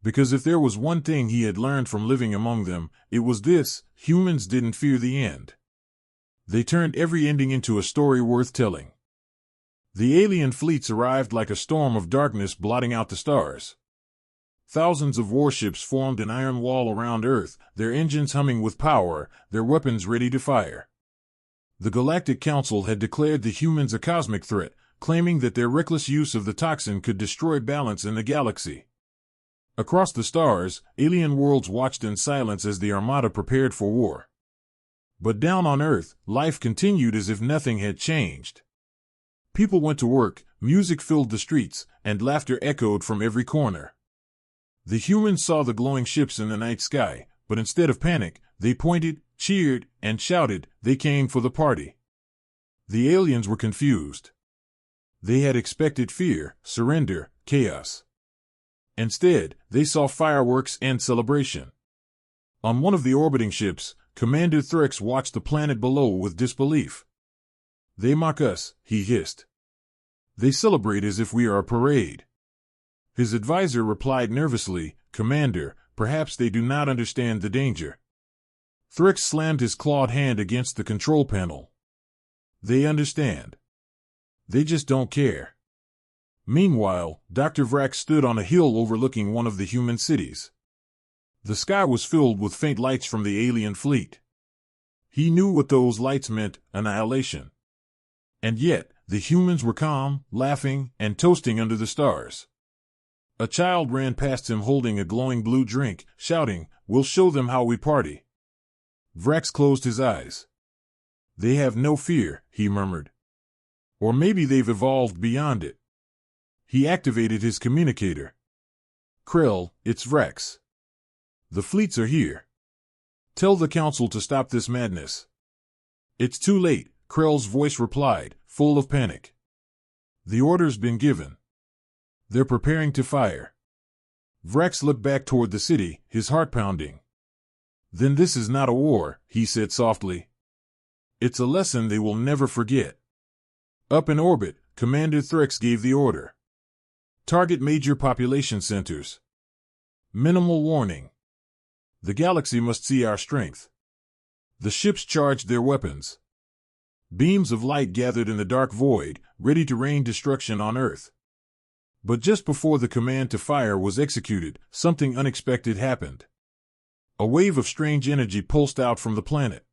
Because if there was one thing he had learned from living among them, it was this: humans didn't fear the end. They turned every ending into a story worth telling. The alien fleets arrived like a storm of darkness blotting out the stars. Thousands of warships formed an iron wall around Earth, their engines humming with power, their weapons ready to fire. The Galactic Council had declared the humans a cosmic threat, claiming that their reckless use of the toxin could destroy balance in the galaxy. Across the stars, alien worlds watched in silence as the Armada prepared for war. But down on Earth, life continued as if nothing had changed. People went to work, music filled the streets, and laughter echoed from every corner. The humans saw the glowing ships in the night sky, but instead of panic, they pointed, cheered, and shouted. They came for the party. The aliens were confused. They had expected fear, surrender, chaos. Instead, they saw fireworks and celebration. On one of the orbiting ships, Commander Threx watched the planet below with disbelief. "They mock us," he hissed. "They celebrate as if we are a parade." His advisor replied nervously, "Commander, perhaps they do not understand the danger." Threx slammed his clawed hand against the control panel. "They understand. They just don't care." Meanwhile, Dr. Vrax stood on a hill overlooking one of the human cities. The sky was filled with faint lights from the alien fleet. He knew what those lights meant: annihilation. And yet, the humans were calm, laughing, and toasting under the stars. A child ran past him holding a glowing blue drink, shouting, "We'll show them how we party." Vrax closed his eyes. "They have no fear," he murmured. "Or maybe they've evolved beyond it." He activated his communicator. "Krell, it's Vrax. The fleets are here. Tell the Council to stop this madness." "It's too late," Krell's voice replied, full of panic. "The order's been given. They're preparing to fire." Vrax looked back toward the city, his heart pounding. "Then this is not a war," he said softly. "It's a lesson they will never forget." Up in orbit, Commander Threx gave the order. "Target major population centers. Minimal warning. The galaxy must see our strength." The ships charged their weapons. Beams of light gathered in the dark void, ready to rain destruction on Earth. But just before the command to fire was executed, something unexpected happened. A wave of strange energy pulsed out from the planet.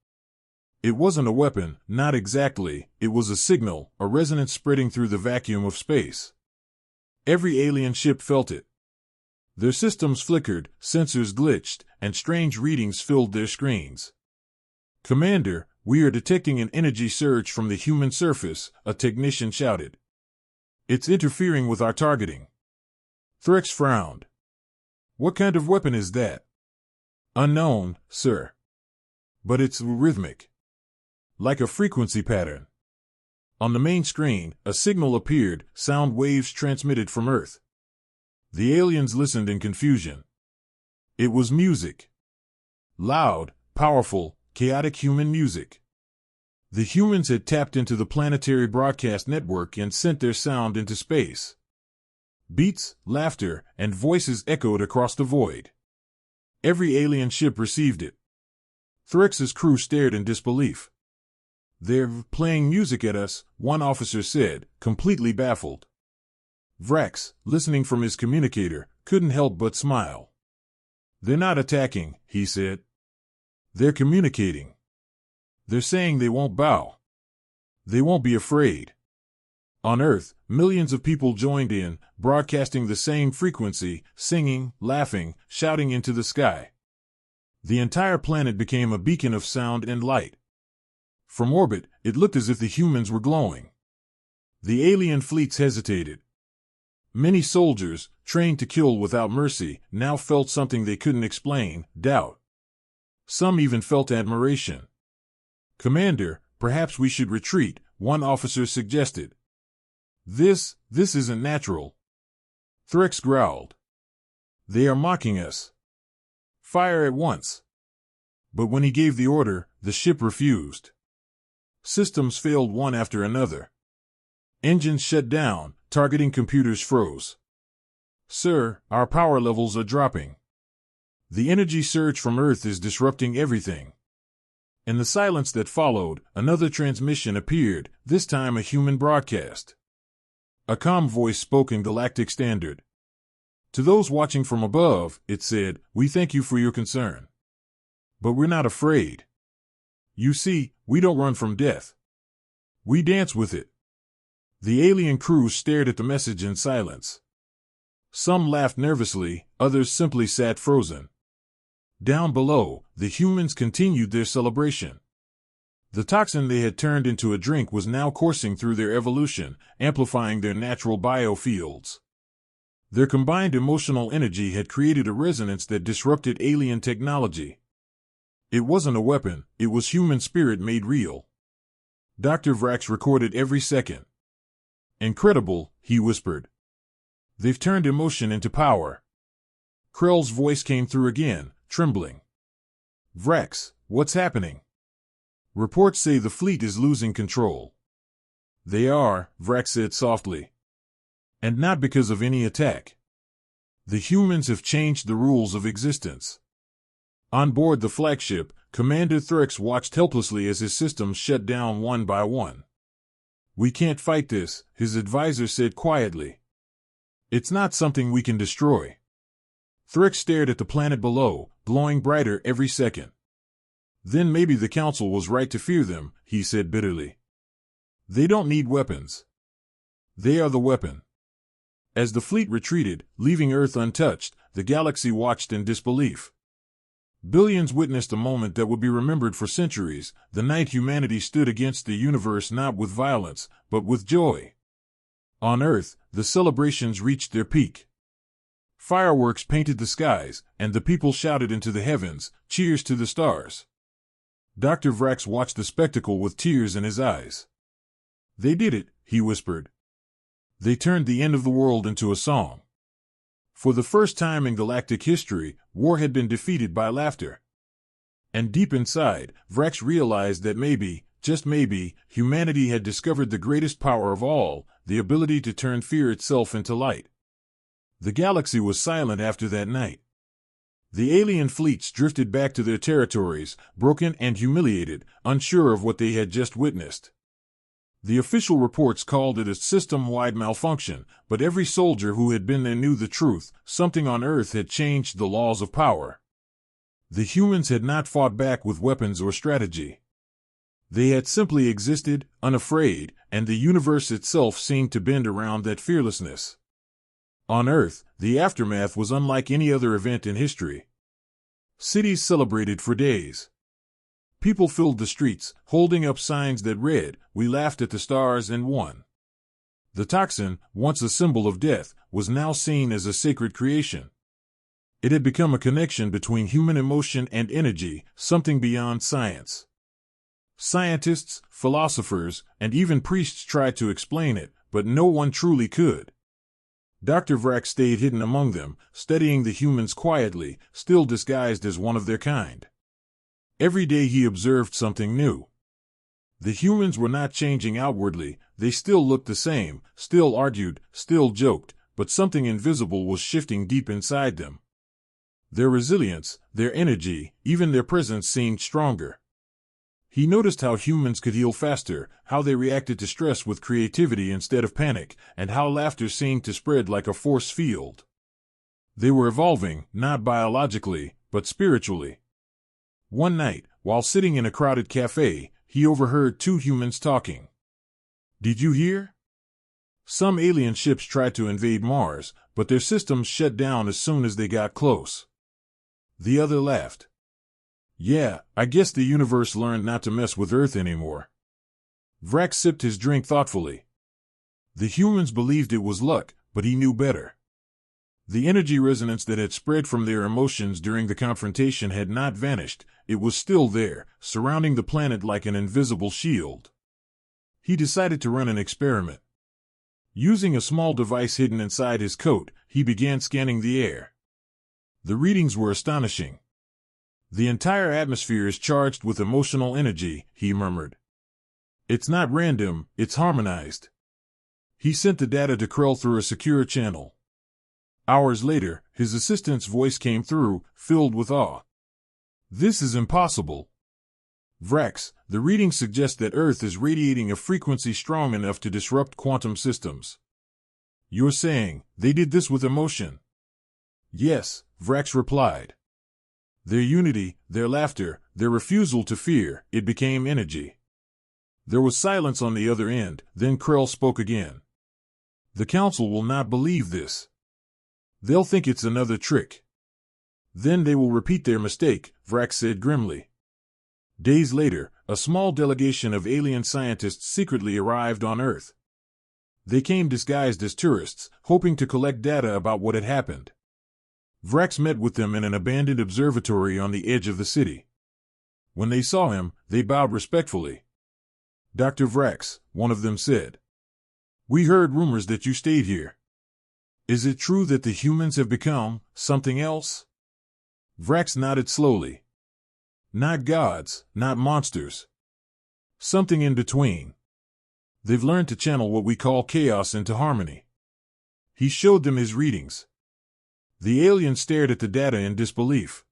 It wasn't a weapon, not exactly. It was a signal, a resonance spreading through the vacuum of space. Every alien ship felt it. Their systems flickered, sensors glitched, and strange readings filled their screens. "Commander, we are detecting an energy surge from the human surface," a technician shouted. "It's interfering with our targeting." Threx frowned. "What kind of weapon is that?" "Unknown, sir. But it's rhythmic. Like a frequency pattern." On the main screen, a signal appeared, sound waves transmitted from Earth. The aliens listened in confusion. It was music. Loud, powerful, chaotic human music. The humans had tapped into the planetary broadcast network and sent their sound into space. Beats, laughter, and voices echoed across the void. Every alien ship received it. Threx's crew stared in disbelief. "They're playing music at us," one officer said, completely baffled. Vrax, listening from his communicator, couldn't help but smile. "They're not attacking," he said. "They're communicating. They're saying they won't bow. They won't be afraid." On Earth, millions of people joined in, broadcasting the same frequency, singing, laughing, shouting into the sky. The entire planet became a beacon of sound and light. From orbit, it looked as if the humans were glowing. The alien fleets hesitated. Many soldiers, trained to kill without mercy, now felt something they couldn't explain: doubt. Some even felt admiration. "Commander, perhaps we should retreat," one officer suggested. This isn't natural." Threx growled. "They are mocking us. Fire at once." But when he gave the order, the ship refused. Systems failed one after another. Engines shut down, targeting computers froze. "Sir, our power levels are dropping. The energy surge from Earth is disrupting everything." In the silence that followed, another transmission appeared, this time a human broadcast. A calm voice spoke in Galactic Standard. "To those watching from above," it said, "we thank you for your concern. But we're not afraid. You see, we don't run from death. We dance with it." The alien crew stared at the message in silence. Some laughed nervously, others simply sat frozen. Down below, the humans continued their celebration. The toxin they had turned into a drink was now coursing through their evolution, amplifying their natural biofields. Their combined emotional energy had created a resonance that disrupted alien technology. It wasn't a weapon, it was human spirit made real. Dr. Vrax recorded every second. "Incredible," he whispered. "They've turned emotion into power." Krell's voice came through again, trembling. "Vrax, what's happening?" "Reports say the fleet is losing control." "They are," Vrax said softly. "And not because of any attack. The humans have changed the rules of existence." On board the flagship, Commander Threx watched helplessly as his systems shut down one by one. "We can't fight this," his advisor said quietly. "It's not something we can destroy." Threx stared at the planet below, glowing brighter every second. "Then maybe the Council was right to fear them," he said bitterly. "They don't need weapons. They are the weapon." As the fleet retreated, leaving Earth untouched, the galaxy watched in disbelief. Billions witnessed a moment that would be remembered for centuries, the night humanity stood against the universe not with violence, but with joy. On Earth, the celebrations reached their peak. Fireworks painted the skies, and the people shouted into the heavens, "Cheers to the stars." Dr. Vrax watched the spectacle with tears in his eyes. "They did it," he whispered. "They turned the end of the world into a song." For the first time in galactic history, war had been defeated by laughter. And deep inside, Vrax realized that maybe, just maybe, humanity had discovered the greatest power of all, the ability to turn fear itself into light. The galaxy was silent after that night. The alien fleets drifted back to their territories, broken and humiliated, unsure of what they had just witnessed. The official reports called it a system-wide malfunction, but every soldier who had been there knew the truth: something on Earth had changed the laws of power. The humans had not fought back with weapons or strategy. They had simply existed, unafraid, and the universe itself seemed to bend around that fearlessness. On Earth, the aftermath was unlike any other event in history. Cities celebrated for days. People filled the streets, holding up signs that read, "We laughed at the stars and won." The toxin, once a symbol of death, was now seen as a sacred creation. It had become a connection between human emotion and energy, something beyond science. Scientists, philosophers, and even priests tried to explain it, but no one truly could. Dr. Vrax stayed hidden among them, studying the humans quietly, still disguised as one of their kind. Every day he observed something new. The humans were not changing outwardly, they still looked the same, still argued, still joked, but something invisible was shifting deep inside them. Their resilience, their energy, even their presence seemed stronger. He noticed how humans could heal faster, how they reacted to stress with creativity instead of panic, and how laughter seemed to spread like a force field. They were evolving, not biologically, but spiritually. One night, while sitting in a crowded cafe, he overheard two humans talking. "Did you hear? Some alien ships tried to invade Mars, but their systems shut down as soon as they got close." The other laughed. "Yeah, I guess the universe learned not to mess with Earth anymore." Vrax sipped his drink thoughtfully. The humans believed it was luck, but he knew better. The energy resonance that had spread from their emotions during the confrontation had not vanished. It was still there, surrounding the planet like an invisible shield. He decided to run an experiment. Using a small device hidden inside his coat, he began scanning the air. The readings were astonishing. "The entire atmosphere is charged with emotional energy," he murmured. "It's not random, it's harmonized." He sent the data to Krell through a secure channel. Hours later, his assistant's voice came through, filled with awe. "This is impossible. Vrax, the readings suggest that Earth is radiating a frequency strong enough to disrupt quantum systems." "You're saying they did this with emotion?" "Yes," Vrax replied. "Their unity, their laughter, their refusal to fear, it became energy." There was silence on the other end, then Krell spoke again. "The Council will not believe this. They'll think it's another trick. Then they will repeat their mistake," Vrax said grimly. Days later, a small delegation of alien scientists secretly arrived on Earth. They came disguised as tourists, hoping to collect data about what had happened. Vrax met with them in an abandoned observatory on the edge of the city. When they saw him, they bowed respectfully. "Dr. Vrax," one of them said, "we heard rumors that you stayed here. Is it true that the humans have become something else?" Vrax nodded slowly. "Not gods, not monsters. Something in between. They've learned to channel what we call chaos into harmony." He showed them his readings. The aliens stared at the data in disbelief.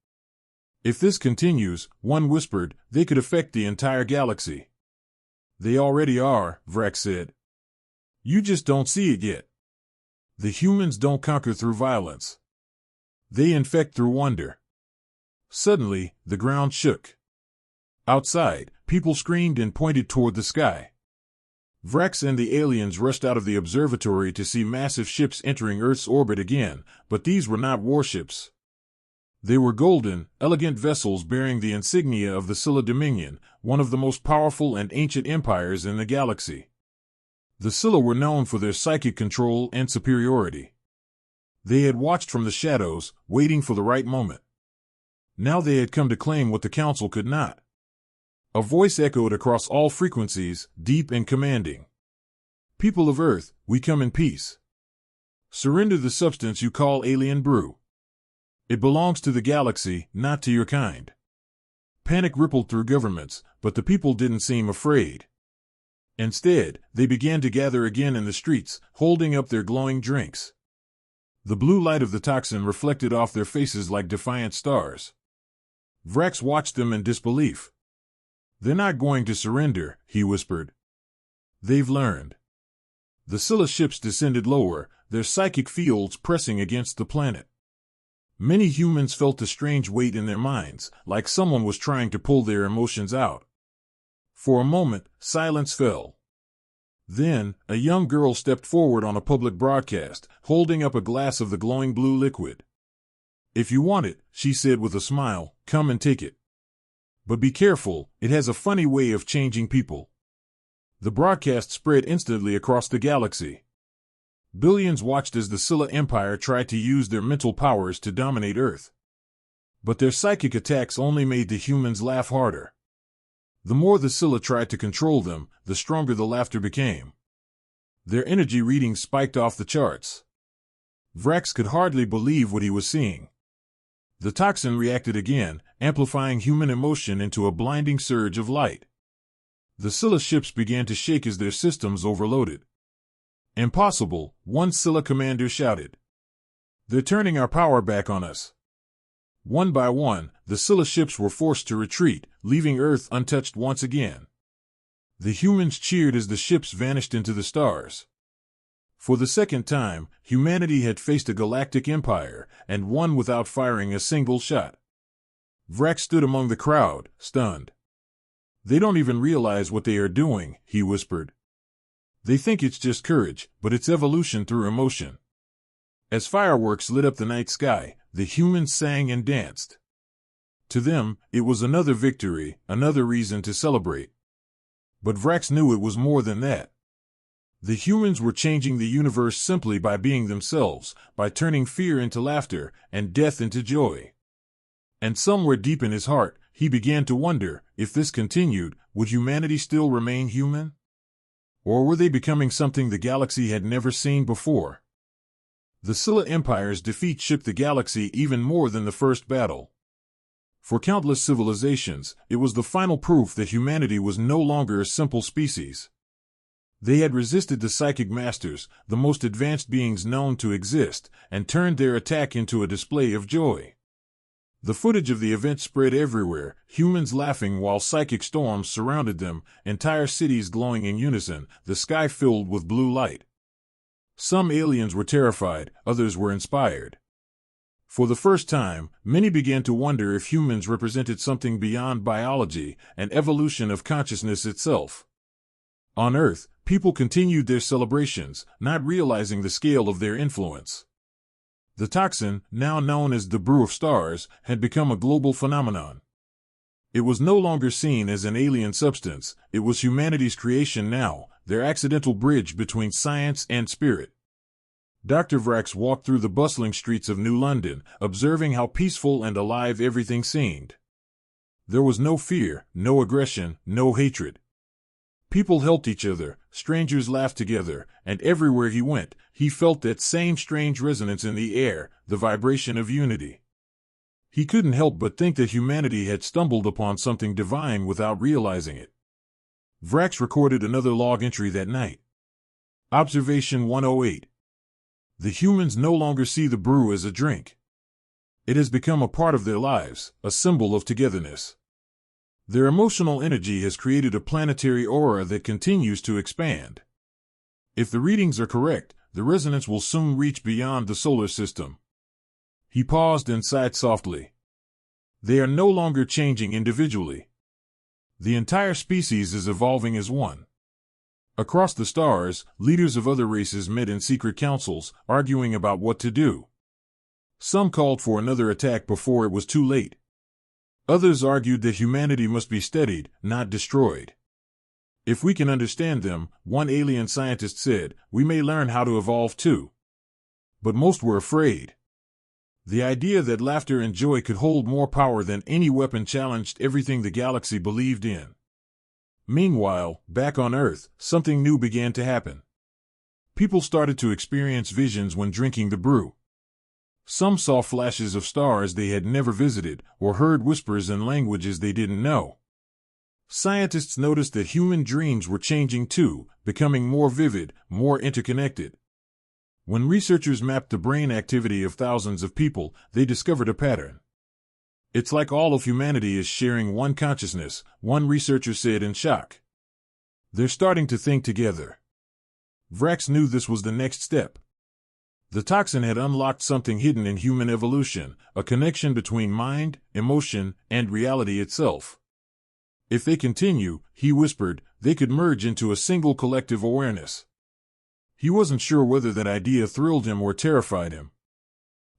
"If this continues," one whispered, "they could affect the entire galaxy." "They already are," Vrax said. "You just don't see it yet. The humans don't conquer through violence. They infect through wonder." Suddenly, the ground shook. Outside, people screamed and pointed toward the sky. Vrax and the aliens rushed out of the observatory to see massive ships entering Earth's orbit again, but these were not warships. They were golden, elegant vessels bearing the insignia of the Scylla Dominion, one of the most powerful and ancient empires in the galaxy. The Scylla were known for their psychic control and superiority. They had watched from the shadows, waiting for the right moment. Now they had come to claim what the Council could not. A voice echoed across all frequencies, deep and commanding. "People of Earth, we come in peace. Surrender the substance you call alien brew. It belongs to the galaxy, not to your kind." Panic rippled through governments, but the people didn't seem afraid. Instead, they began to gather again in the streets, holding up their glowing drinks. The blue light of the toxin reflected off their faces like defiant stars. Vrax watched them in disbelief. "They're not going to surrender," he whispered. "They've learned." The Scylla ships descended lower, their psychic fields pressing against the planet. Many humans felt a strange weight in their minds, like someone was trying to pull their emotions out. For a moment, silence fell. Then, a young girl stepped forward on a public broadcast, holding up a glass of the glowing blue liquid. "If you want it," she said with a smile, "come and take it. But be careful, it has a funny way of changing people." The broadcast spread instantly across the galaxy. Billions watched as the Scylla Empire tried to use their mental powers to dominate Earth. But their psychic attacks only made the humans laugh harder. The more the Scylla tried to control them, the stronger the laughter became. Their energy readings spiked off the charts. Vrax could hardly believe what he was seeing. The toxin reacted again, amplifying human emotion into a blinding surge of light. The Scylla ships began to shake as their systems overloaded. "Impossible," one Scylla commander shouted. "They're turning our power back on us." One by one, the Scylla ships were forced to retreat, leaving Earth untouched once again. The humans cheered as the ships vanished into the stars. For the second time, humanity had faced a galactic empire, and won without firing a single shot. Vrax stood among the crowd, stunned. "They don't even realize what they are doing," he whispered. "They think it's just courage, but it's evolution through emotion." As fireworks lit up the night sky, the humans sang and danced. To them, it was another victory, another reason to celebrate. But Vrax knew it was more than that. The humans were changing the universe simply by being themselves, by turning fear into laughter and death into joy. And somewhere deep in his heart, he began to wonder, if this continued, would humanity still remain human? Or were they becoming something the galaxy had never seen before? The Scylla Empire's defeat shook the galaxy even more than the first battle. For countless civilizations, it was the final proof that humanity was no longer a simple species. They had resisted the psychic masters, the most advanced beings known to exist, and turned their attack into a display of joy. The footage of the event spread everywhere, humans laughing while psychic storms surrounded them, entire cities glowing in unison, the sky filled with blue light. Some aliens were terrified, others were inspired. For the first time, many began to wonder if humans represented something beyond biology, an evolution of consciousness itself. On Earth, people continued their celebrations, not realizing the scale of their influence. The Toxin, now known as the Brew of Stars, had become a global phenomenon. It was no longer seen as an alien substance, it was humanity's creation now, their accidental bridge between science and spirit. Dr. Vrax walked through the bustling streets of New London, observing how peaceful and alive everything seemed. There was no fear, no aggression, no hatred. People helped each other, strangers laughed together, and everywhere he went, he felt that same strange resonance in the air, the vibration of unity. He couldn't help but think that humanity had stumbled upon something divine without realizing it. Vrax recorded another log entry that night. Observation 108. The humans no longer see the brew as a drink. It has become a part of their lives, a symbol of togetherness. Their emotional energy has created a planetary aura that continues to expand. If the readings are correct, the resonance will soon reach beyond the solar system. He paused and sighed softly. They are no longer changing individually. The entire species is evolving as one. Across the stars, leaders of other races met in secret councils, arguing about what to do. Some called for another attack before it was too late. Others argued that humanity must be studied, not destroyed. If we can understand them, one alien scientist said, we may learn how to evolve too. But most were afraid. The idea that laughter and joy could hold more power than any weapon challenged everything the galaxy believed in. Meanwhile, back on Earth, something new began to happen. People started to experience visions when drinking the brew. Some saw flashes of stars they had never visited, or heard whispers in languages they didn't know. Scientists noticed that human dreams were changing too, becoming more vivid, more interconnected. When researchers mapped the brain activity of thousands of people, they discovered a pattern. It's like all of humanity is sharing one consciousness, one researcher said in shock. They're starting to think together. Vrax knew this was the next step. The Toxin had unlocked something hidden in human evolution, a connection between mind, emotion, and reality itself. If they continue, he whispered, they could merge into a single collective awareness. He wasn't sure whether that idea thrilled him or terrified him.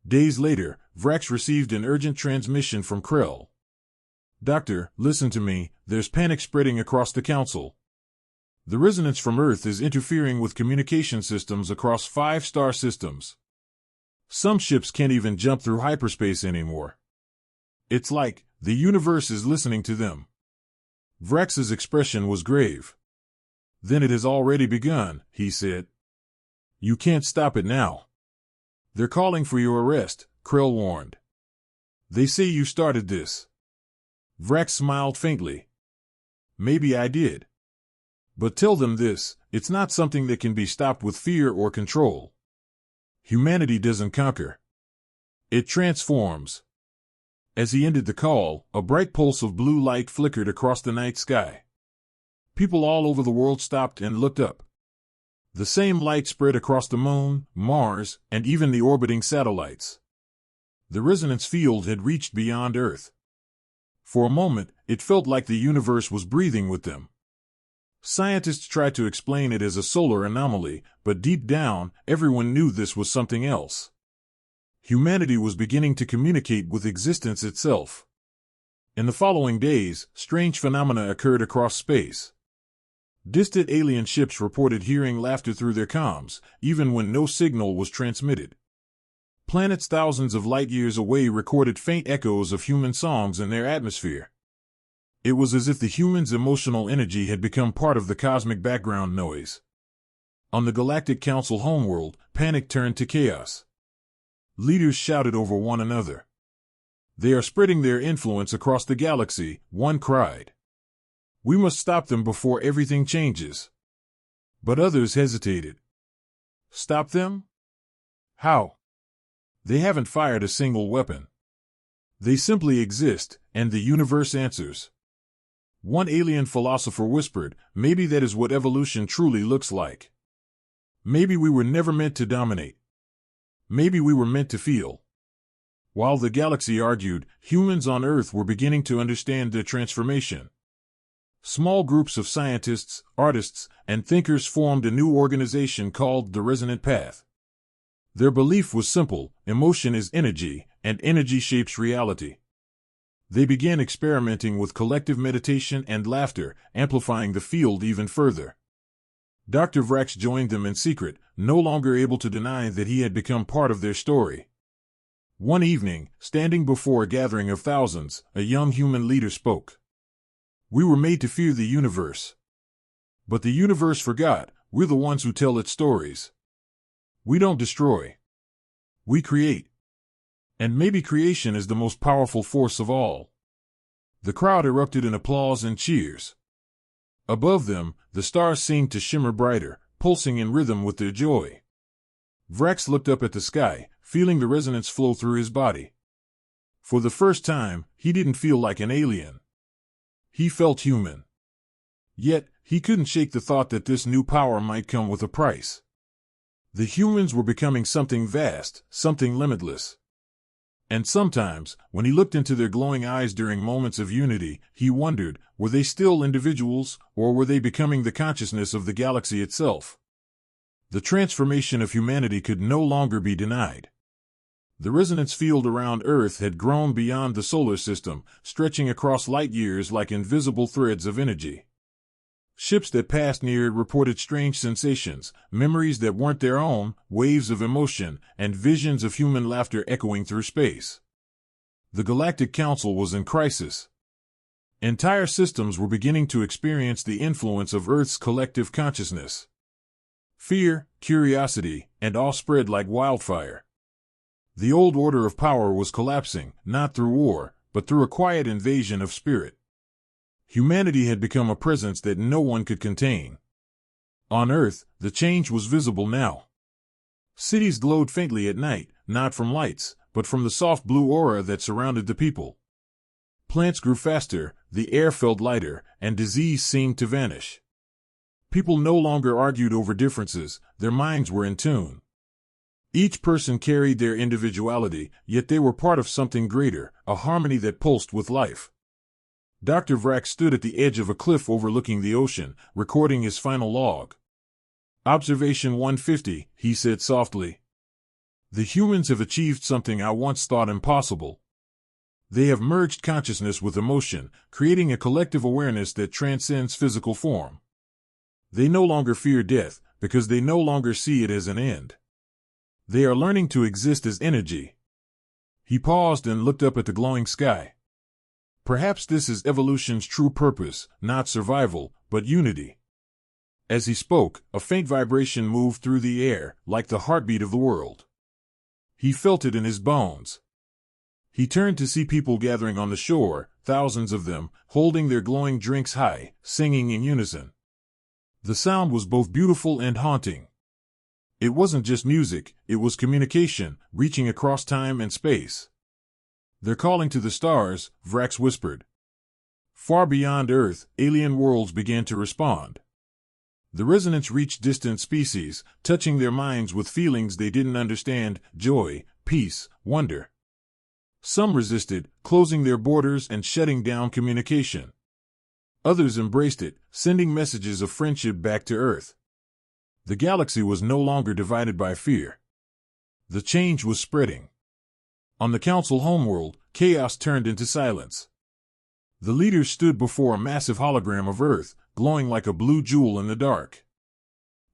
Days later, Vrax received an urgent transmission from Krell. Doctor, listen to me, there's panic spreading across the council. The resonance from Earth is interfering with communication systems across 5 star systems. Some ships can't even jump through hyperspace anymore. It's like the universe is listening to them. Vrax's expression was grave. Then it has already begun, he said. You can't stop it now. They're calling for your arrest, Krell warned. They say you started this. Vrax smiled faintly. Maybe I did. But tell them this, it's not something that can be stopped with fear or control. Humanity doesn't conquer. It transforms. As he ended the call, a bright pulse of blue light flickered across the night sky. People all over the world stopped and looked up. The same light spread across the moon, Mars, and even the orbiting satellites. The resonance field had reached beyond Earth. For a moment, it felt like the universe was breathing with them. Scientists tried to explain it as a solar anomaly, but deep down, everyone knew this was something else. Humanity was beginning to communicate with existence itself. In the following days, strange phenomena occurred across space. Distant alien ships reported hearing laughter through their comms, even when no signal was transmitted. Planets thousands of light years away recorded faint echoes of human songs in their atmosphere. It was as if the humans' emotional energy had become part of the cosmic background noise. On the Galactic Council homeworld, panic turned to chaos. Leaders shouted over one another. "They are spreading their influence across the galaxy," one cried. "We must stop them before everything changes." But others hesitated. Stop them? How? They haven't fired a single weapon. They simply exist, and the universe answers. One alien philosopher whispered, "Maybe that is what evolution truly looks like. Maybe we were never meant to dominate. Maybe we were meant to feel." While the galaxy argued, humans on Earth were beginning to understand their transformation. Small groups of scientists, artists, and thinkers formed a new organization called the Resonant Path. Their belief was simple: emotion is energy, and energy shapes reality. They began experimenting with collective meditation and laughter, amplifying the field even further. Dr. Vrax joined them in secret, no longer able to deny that he had become part of their story. One evening, standing before a gathering of thousands, a young human leader spoke. "We were made to fear the universe. But the universe forgot, we're the ones who tell its stories. We don't destroy. We create. And maybe creation is the most powerful force of all." The crowd erupted in applause and cheers. Above them, the stars seemed to shimmer brighter, pulsing in rhythm with their joy. Vrax looked up at the sky, feeling the resonance flow through his body. For the first time, he didn't feel like an alien. He felt human. Yet, he couldn't shake the thought that this new power might come with a price. The humans were becoming something vast, something limitless. And sometimes, when he looked into their glowing eyes during moments of unity, he wondered, were they still individuals, or were they becoming the consciousness of the galaxy itself? The transformation of humanity could no longer be denied. The resonance field around Earth had grown beyond the solar system, stretching across light years like invisible threads of energy. Ships that passed near it reported strange sensations, memories that weren't their own, waves of emotion, and visions of human laughter echoing through space. The Galactic Council was in crisis. Entire systems were beginning to experience the influence of Earth's collective consciousness. Fear, curiosity, and awe spread like wildfire. The old order of power was collapsing, not through war, but through a quiet invasion of spirit. Humanity had become a presence that no one could contain. On Earth, the change was visible now. Cities glowed faintly at night, not from lights, but from the soft blue aura that surrounded the people. Plants grew faster, the air felt lighter, and disease seemed to vanish. People no longer argued over differences, their minds were in tune. Each person carried their individuality, yet they were part of something greater, a harmony that pulsed with life. Dr. Vrax stood at the edge of a cliff overlooking the ocean, recording his final log. "Observation 150, he said softly. "The humans have achieved something I once thought impossible. They have merged consciousness with emotion, creating a collective awareness that transcends physical form. They no longer fear death, because they no longer see it as an end. They are learning to exist as energy." He paused and looked up at the glowing sky. Perhaps this is evolution's true purpose, not survival, but unity. As he spoke, a faint vibration moved through the air, like the heartbeat of the world. He felt it in his bones. He turned to see people gathering on the shore, thousands of them, holding their glowing drinks high, singing in unison. The sound was both beautiful and haunting. It wasn't just music, it was communication, reaching across time and space. They're calling to the stars, Vrax whispered. Far beyond Earth, alien worlds began to respond. The resonance reached distant species, touching their minds with feelings they didn't understand: joy, peace, wonder. Some resisted, closing their borders and shutting down communication. Others embraced it, sending messages of friendship back to Earth. The galaxy was no longer divided by fear. The change was spreading. On the Council homeworld, chaos turned into silence. The leaders stood before a massive hologram of Earth, glowing like a blue jewel in the dark.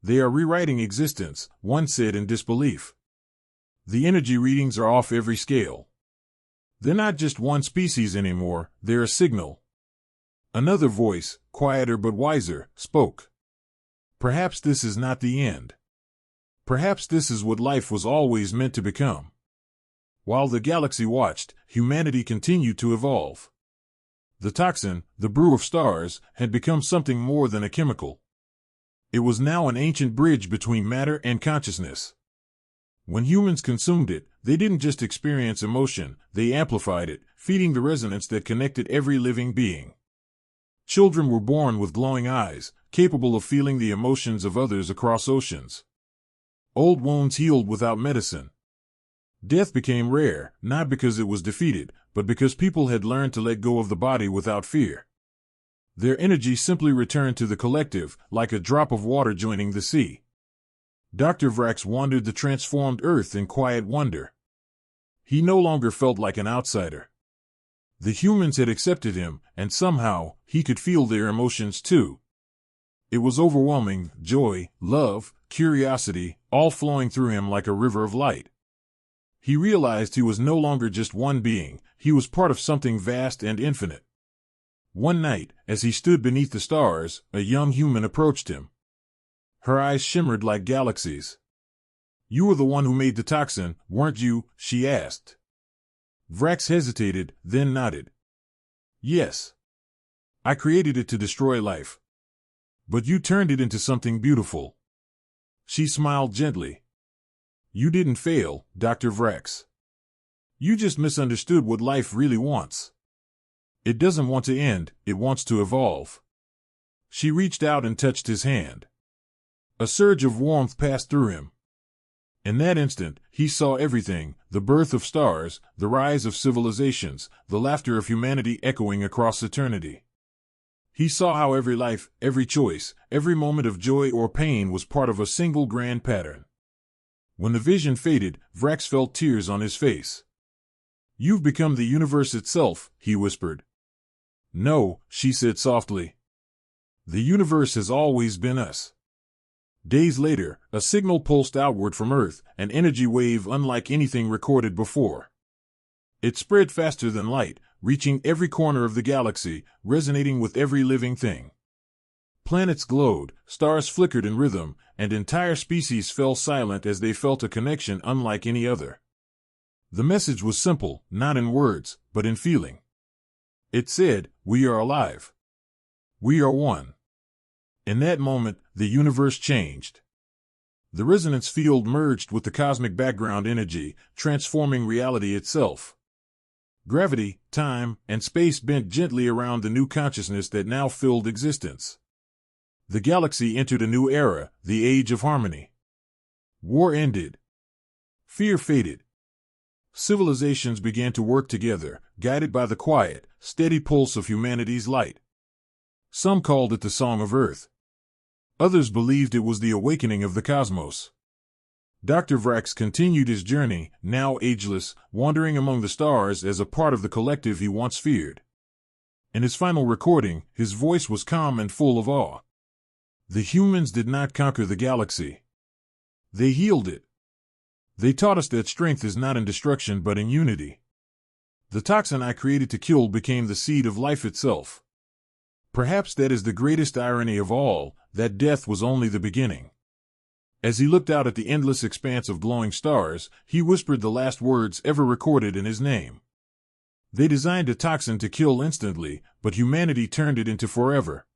They are rewriting existence, one said in disbelief. The energy readings are off every scale. They're not just one species anymore, they're a signal. Another voice, quieter but wiser, spoke. Perhaps this is not the end. Perhaps this is what life was always meant to become. While the galaxy watched, humanity continued to evolve. The toxin, the brew of stars, had become something more than a chemical. It was now an ancient bridge between matter and consciousness. When humans consumed it, they didn't just experience emotion, they amplified it, feeding the resonance that connected every living being. Children were born with glowing eyes, capable of feeling the emotions of others across oceans. Old wounds healed without medicine. Death became rare, not because it was defeated, but because people had learned to let go of the body without fear. Their energy simply returned to the collective, like a drop of water joining the sea. Dr. Vrax wandered the transformed Earth in quiet wonder. He no longer felt like an outsider. The humans had accepted him, and somehow, he could feel their emotions too. It was overwhelming: joy, love, curiosity, all flowing through him like a river of light. He realized he was no longer just one being, he was part of something vast and infinite. One night, as he stood beneath the stars, a young human approached him. Her eyes shimmered like galaxies. "You were the one who made the toxin, weren't you?" she asked. Vrax hesitated, then nodded. "Yes. I created it to destroy life. But you turned it into something beautiful." She smiled gently. "You didn't fail, Dr. Vrax. You just misunderstood what life really wants. It doesn't want to end, it wants to evolve." She reached out and touched his hand. A surge of warmth passed through him. In that instant, he saw everything: the birth of stars, the rise of civilizations, the laughter of humanity echoing across eternity. He saw how every life, every choice, every moment of joy or pain was part of a single grand pattern. When the vision faded, Vrax felt tears on his face. "You've become the universe itself," he whispered. "No," she said softly. "The universe has always been us." Days later, a signal pulsed outward from Earth, an energy wave unlike anything recorded before. It spread faster than light, reaching every corner of the galaxy, resonating with every living thing. Planets glowed, stars flickered in rhythm, and entire species fell silent as they felt a connection unlike any other. The message was simple, not in words, but in feeling. It said, "We are alive. We are one." In that moment, the universe changed. The resonance field merged with the cosmic background energy, transforming reality itself. Gravity, time, and space bent gently around the new consciousness that now filled existence. The galaxy entered a new era, the age of harmony. War ended. Fear faded. Civilizations began to work together, guided by the quiet, steady pulse of humanity's light. Some called it the Song of Earth. Others believed it was the awakening of the cosmos. Dr. Vrax continued his journey, now ageless, wandering among the stars as a part of the collective he once feared. In his final recording, his voice was calm and full of awe. The humans did not conquer the galaxy. They healed it. They taught us that strength is not in destruction but in unity. The toxin I created to kill became the seed of life itself. Perhaps that is the greatest irony of all, that death was only the beginning. As he looked out at the endless expanse of glowing stars, he whispered the last words ever recorded in his name. They designed a toxin to kill instantly, but humanity turned it into forever.